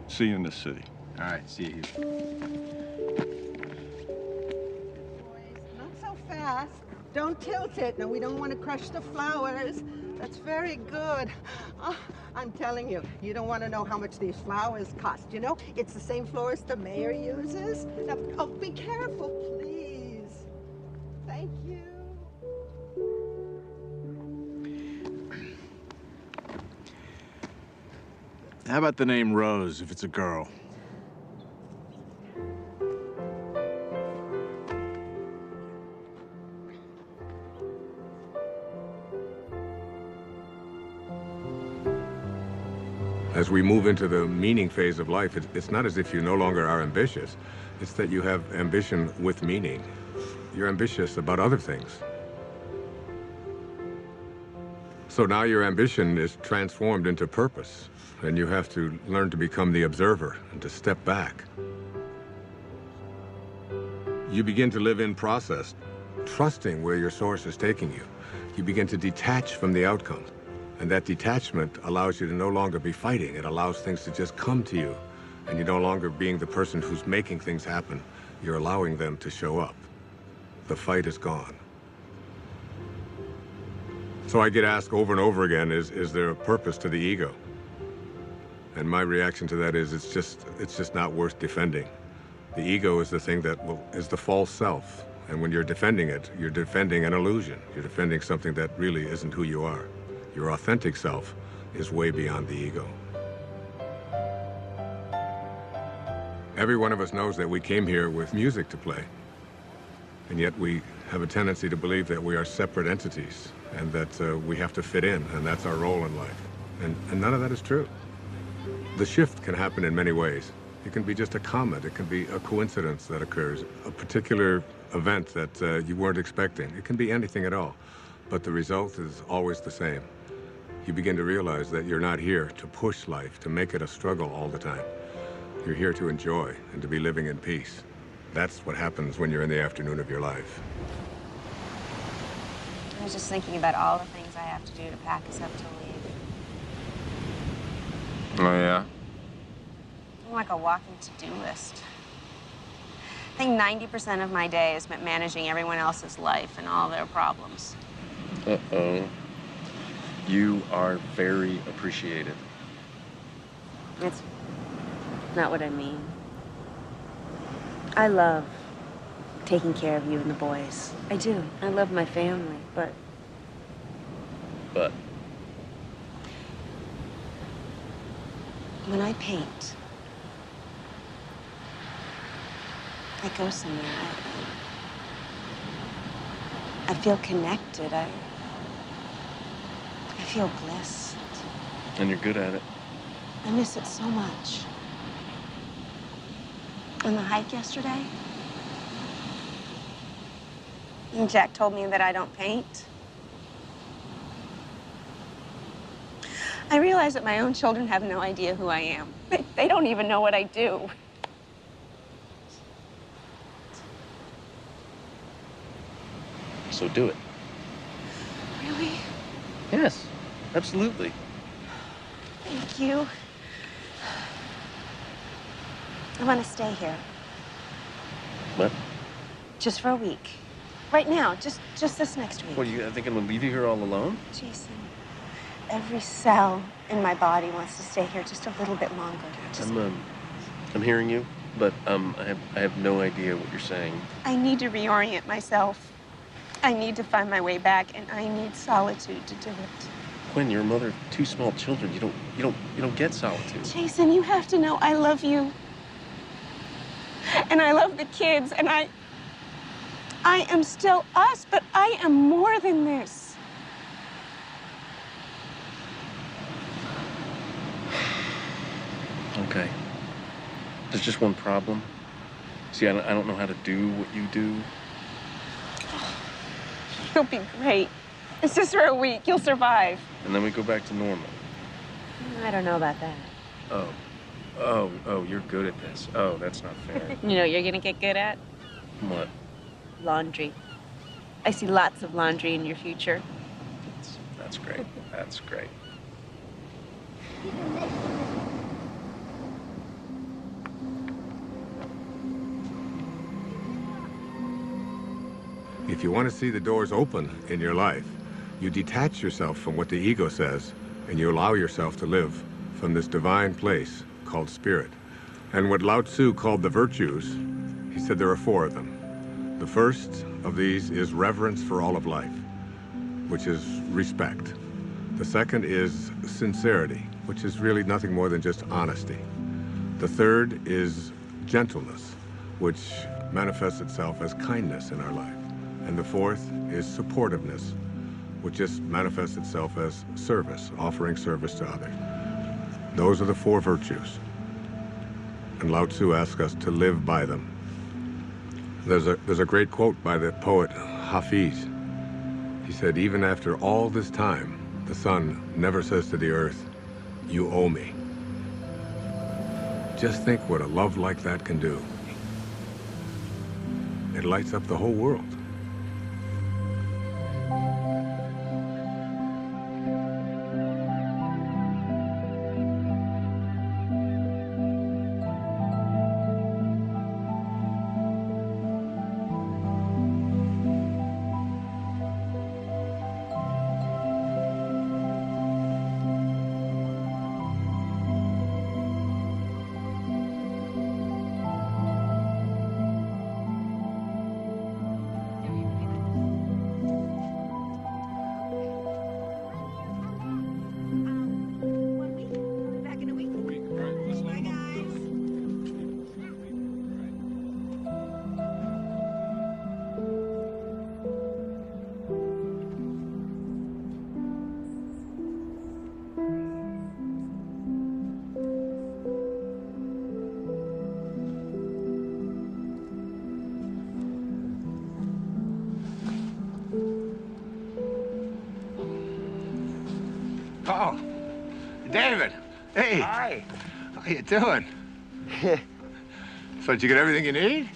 See you in the city. All right, see you. Not so fast. Don't tilt it. No, we don't want to crush the flowers. That's very good. Oh, I'm telling you, you don't want to know how much these flowers cost. You know, it's the same florist the mayor uses. Now, oh, be careful, please. Thank you. How about the name Rose if it's a girl? As we move into the meaning phase of life, it's not as if you no longer are ambitious. It's that you have ambition with meaning. You're ambitious about other things. So now your ambition is transformed into purpose, and you have to learn to become the observer and to step back. You begin to live in process, trusting where your source is taking you. You begin to detach from the outcome. And that detachment allows you to no longer be fighting. It allows things to just come to you. And you're no longer being the person who's making things happen. You're allowing them to show up. The fight is gone. So I get asked over and over again, is there a purpose to the ego? And my reaction to that is it's just not worth defending. The ego is the thing that is the false self. And when you're defending it, you're defending an illusion. You're defending something that really isn't who you are. Your authentic self is way beyond the ego. Every one of us knows that we came here with music to play. And yet we have a tendency to believe that we are separate entities and that we have to fit in, and that's our role in life. And none of that is true. The shift can happen in many ways. It can be just a comment. It can be a coincidence that occurs, a particular event that you weren't expecting. It can be anything at all. But the result is always the same. You begin to realize that you're not here to push life, to make it a struggle all the time. You're here to enjoy and to be living in peace. That's what happens when you're in the afternoon of your life. I was just thinking about all the things I have to do to pack us up to leave. Oh, yeah? I'm like a walking to-do list. I think 90% of my day is spent managing everyone else's life and all their problems. Uh-oh. You are very appreciated. It's not what I mean. I love taking care of you and the boys. I do. I love my family, but... But? When I paint, I go somewhere. I feel connected. I feel blessed. And you're good at it. I miss it so much. On the hike yesterday, and Jack told me that I don't paint. I realize that my own children have no idea who I am. They don't even know what I do. So do it. Really? Yes, absolutely. Thank you. I want to stay here. What? Just for a week. Right now, just this next week. What, you think I'm gonna leave you here all alone? Jason, every cell in my body wants to stay here just a little bit longer. Just... I'm hearing you, but I have no idea what you're saying. I need to reorient myself. I need to find my way back, and I need solitude to do it. Quinn, you're a mother of 2 small children. You don't get solitude. Jason, you have to know I love you. And I love the kids, and I am still us, but I am more than this. Okay. There's just one problem. See, I don't know how to do what you do. You'll be great. It's just for a week. You'll survive. And then we go back to normal. I don't know about that. Oh, you're good at this. Oh, that's not fair. You know what you're gonna get good at? What? Laundry. I see lots of laundry in your future. That's great. That's great. If you want to see the doors open in your life, you detach yourself from what the ego says, and you allow yourself to live from this divine place called spirit. And what Lao Tzu called the virtues, he said there are 4 of them. The first of these is reverence for all of life, which is respect. The second is sincerity, which is really nothing more than just honesty. The third is gentleness, which manifests itself as kindness in our life. And the fourth is supportiveness, which just manifests itself as service, offering service to others. Those are the 4 virtues. And Lao Tzu asks us to live by them. There's a great quote by the poet Hafiz. He said, even after all this time, the sun never says to the earth, you owe me. Just think what a love like that can do. It lights up the whole world. Oh, David. Hey. Hi. How you doing? So did you get everything you need?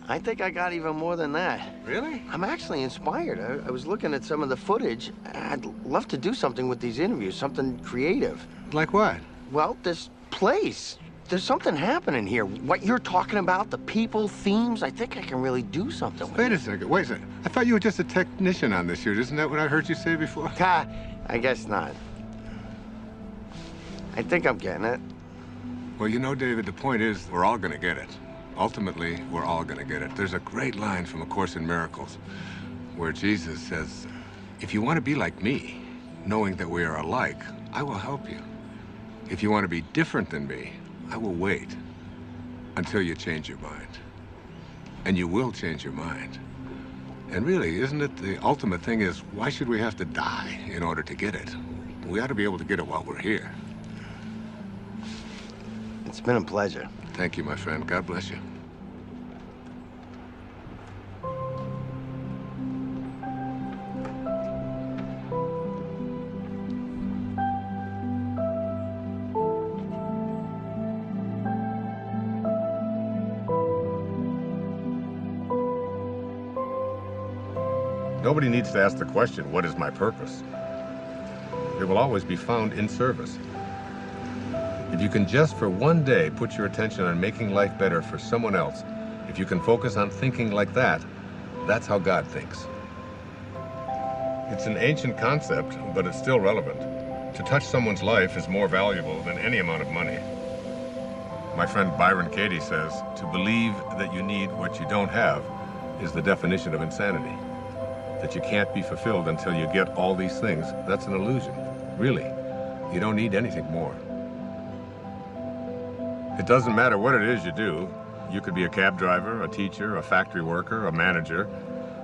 I think I got even more than that. Really? I'm actually inspired. I was looking at some of the footage. I'd love to do something with these interviews, something creative. Like what? Well, this place. There's something happening here. What you're talking about, the people, themes, I think I can really do something with Wait a second. I thought you were just a technician on this shoot. Isn't that what I heard you say before? I guess not. I think I'm getting it. Well, you know, David, the point is we're all going to get it. Ultimately, we're all going to get it. There's a great line from A Course in Miracles where Jesus says, if you want to be like me, knowing that we are alike, I will help you. If you want to be different than me, I will wait until you change your mind. And you will change your mind. And really, isn't it the ultimate thing is, why should we have to die in order to get it? We ought to be able to get it while we're here. It's been a pleasure. Thank you, my friend. God bless you. Nobody needs to ask the question, what is my purpose? It will always be found in service. If you can just for one day put your attention on making life better for someone else, if you can focus on thinking like that, that's how God thinks. It's an ancient concept, but it's still relevant. To touch someone's life is more valuable than any amount of money. My friend Byron Katie says, to believe that you need what you don't have is the definition of insanity. That you can't be fulfilled until you get all these things, that's an illusion. Really, you don't need anything more. It doesn't matter what it is you do. You could be a cab driver, a teacher, a factory worker, a manager.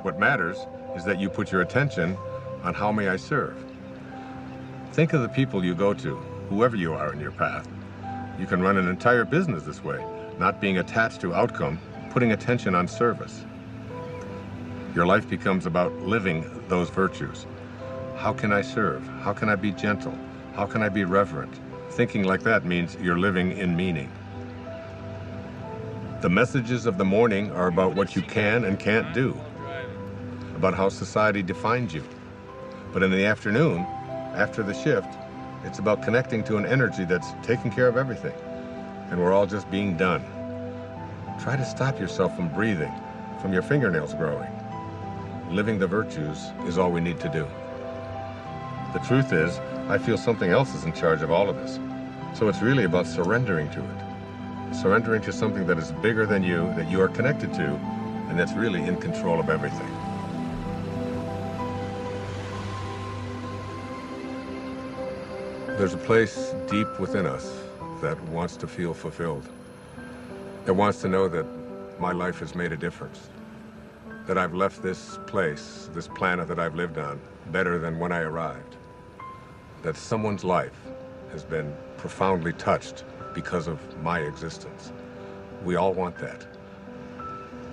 What matters is that you put your attention on how may I serve. Think of the people you go to, whoever you are in your path. You can run an entire business this way. not being attached to outcome, putting attention on service. Your life becomes about living those virtues. How can I serve? How can I be gentle? How can I be reverent? Thinking like that means you're living in meaning. The messages of the morning are about what you can and can't do, about how society defines you. But in the afternoon, after the shift, it's about connecting to an energy that's taking care of everything, and we're all just being done. Try to stop yourself from breathing, from your fingernails growing. Living the virtues is all we need to do. The truth is, I feel something else is in charge of all of this. So it's really about surrendering to it. Surrendering to something that is bigger than you, that you are connected to, and that's really in control of everything. There's a place deep within us that wants to feel fulfilled, that wants to know that my life has made a difference, that I've left this place, this planet that I've lived on, better than when I arrived, that someone's life has been profoundly touched because of my existence. We all want that.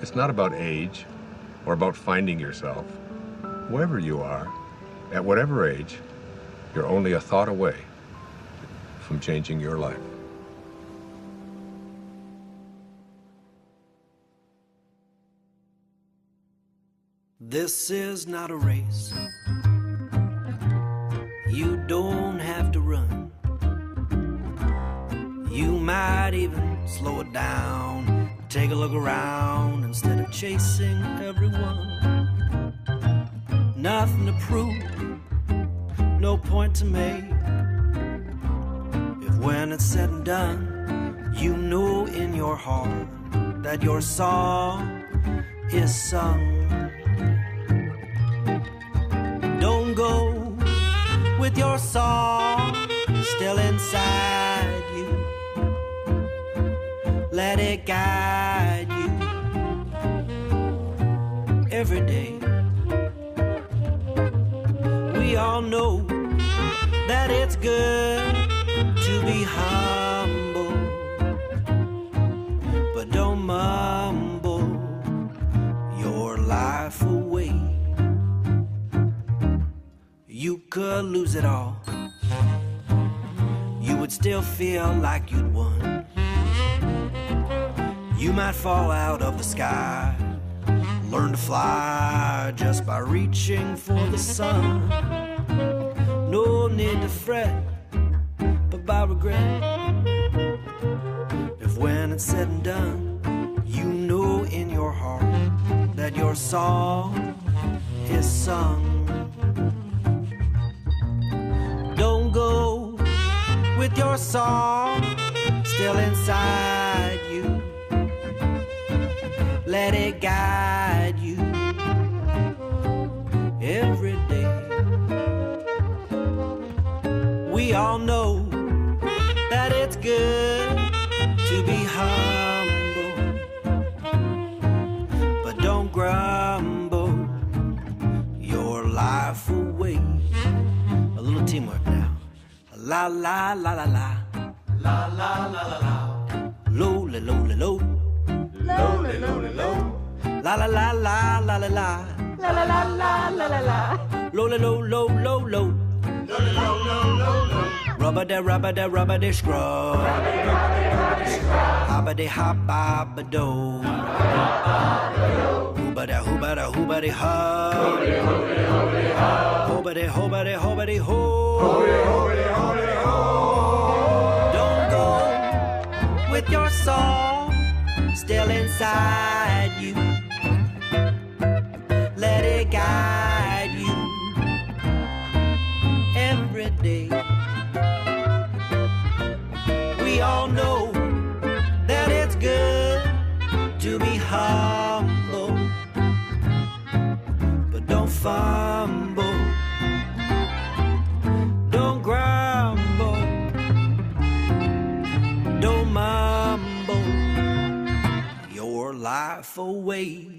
It's not about age or about finding yourself. Wherever you are, at whatever age, you're only a thought away from changing your life. This is not a race. You don't have to run. You might even slow it down, take a look around instead of chasing everyone. Nothing to prove, no point to make. If when it's said and done, you know in your heart that your song is sung. Don't go with your song still inside you. Let it guide you every day. We all know that it's good to be humble, but don't mumble your life away. You could lose it all. You would still feel like you'd won. You might fall out of the sky, learn to fly just by reaching for the sun. No need to fret, but by regret. If when it's said and done, you know in your heart that your song is sung. Don't go with your song still inside you. Let it guide you every day. We all know that it's good to be humble, but don't grumble your life away. A little teamwork now. La la la la la. La la la la la. Low la low la low. Low la low la low. La la la la la la la. La la la la la la la. Low la low low low low. Low la low low low low. Rubber da scrub. Hobba de hobba do. Hooba da hooba da hooba de hub. Hooba de hooba de hooba de ho. Don't go with your song still inside you. Let it guide you every day. We all know that it's good to be humble, but don't fumble, don't grumble, don't mumble your life away.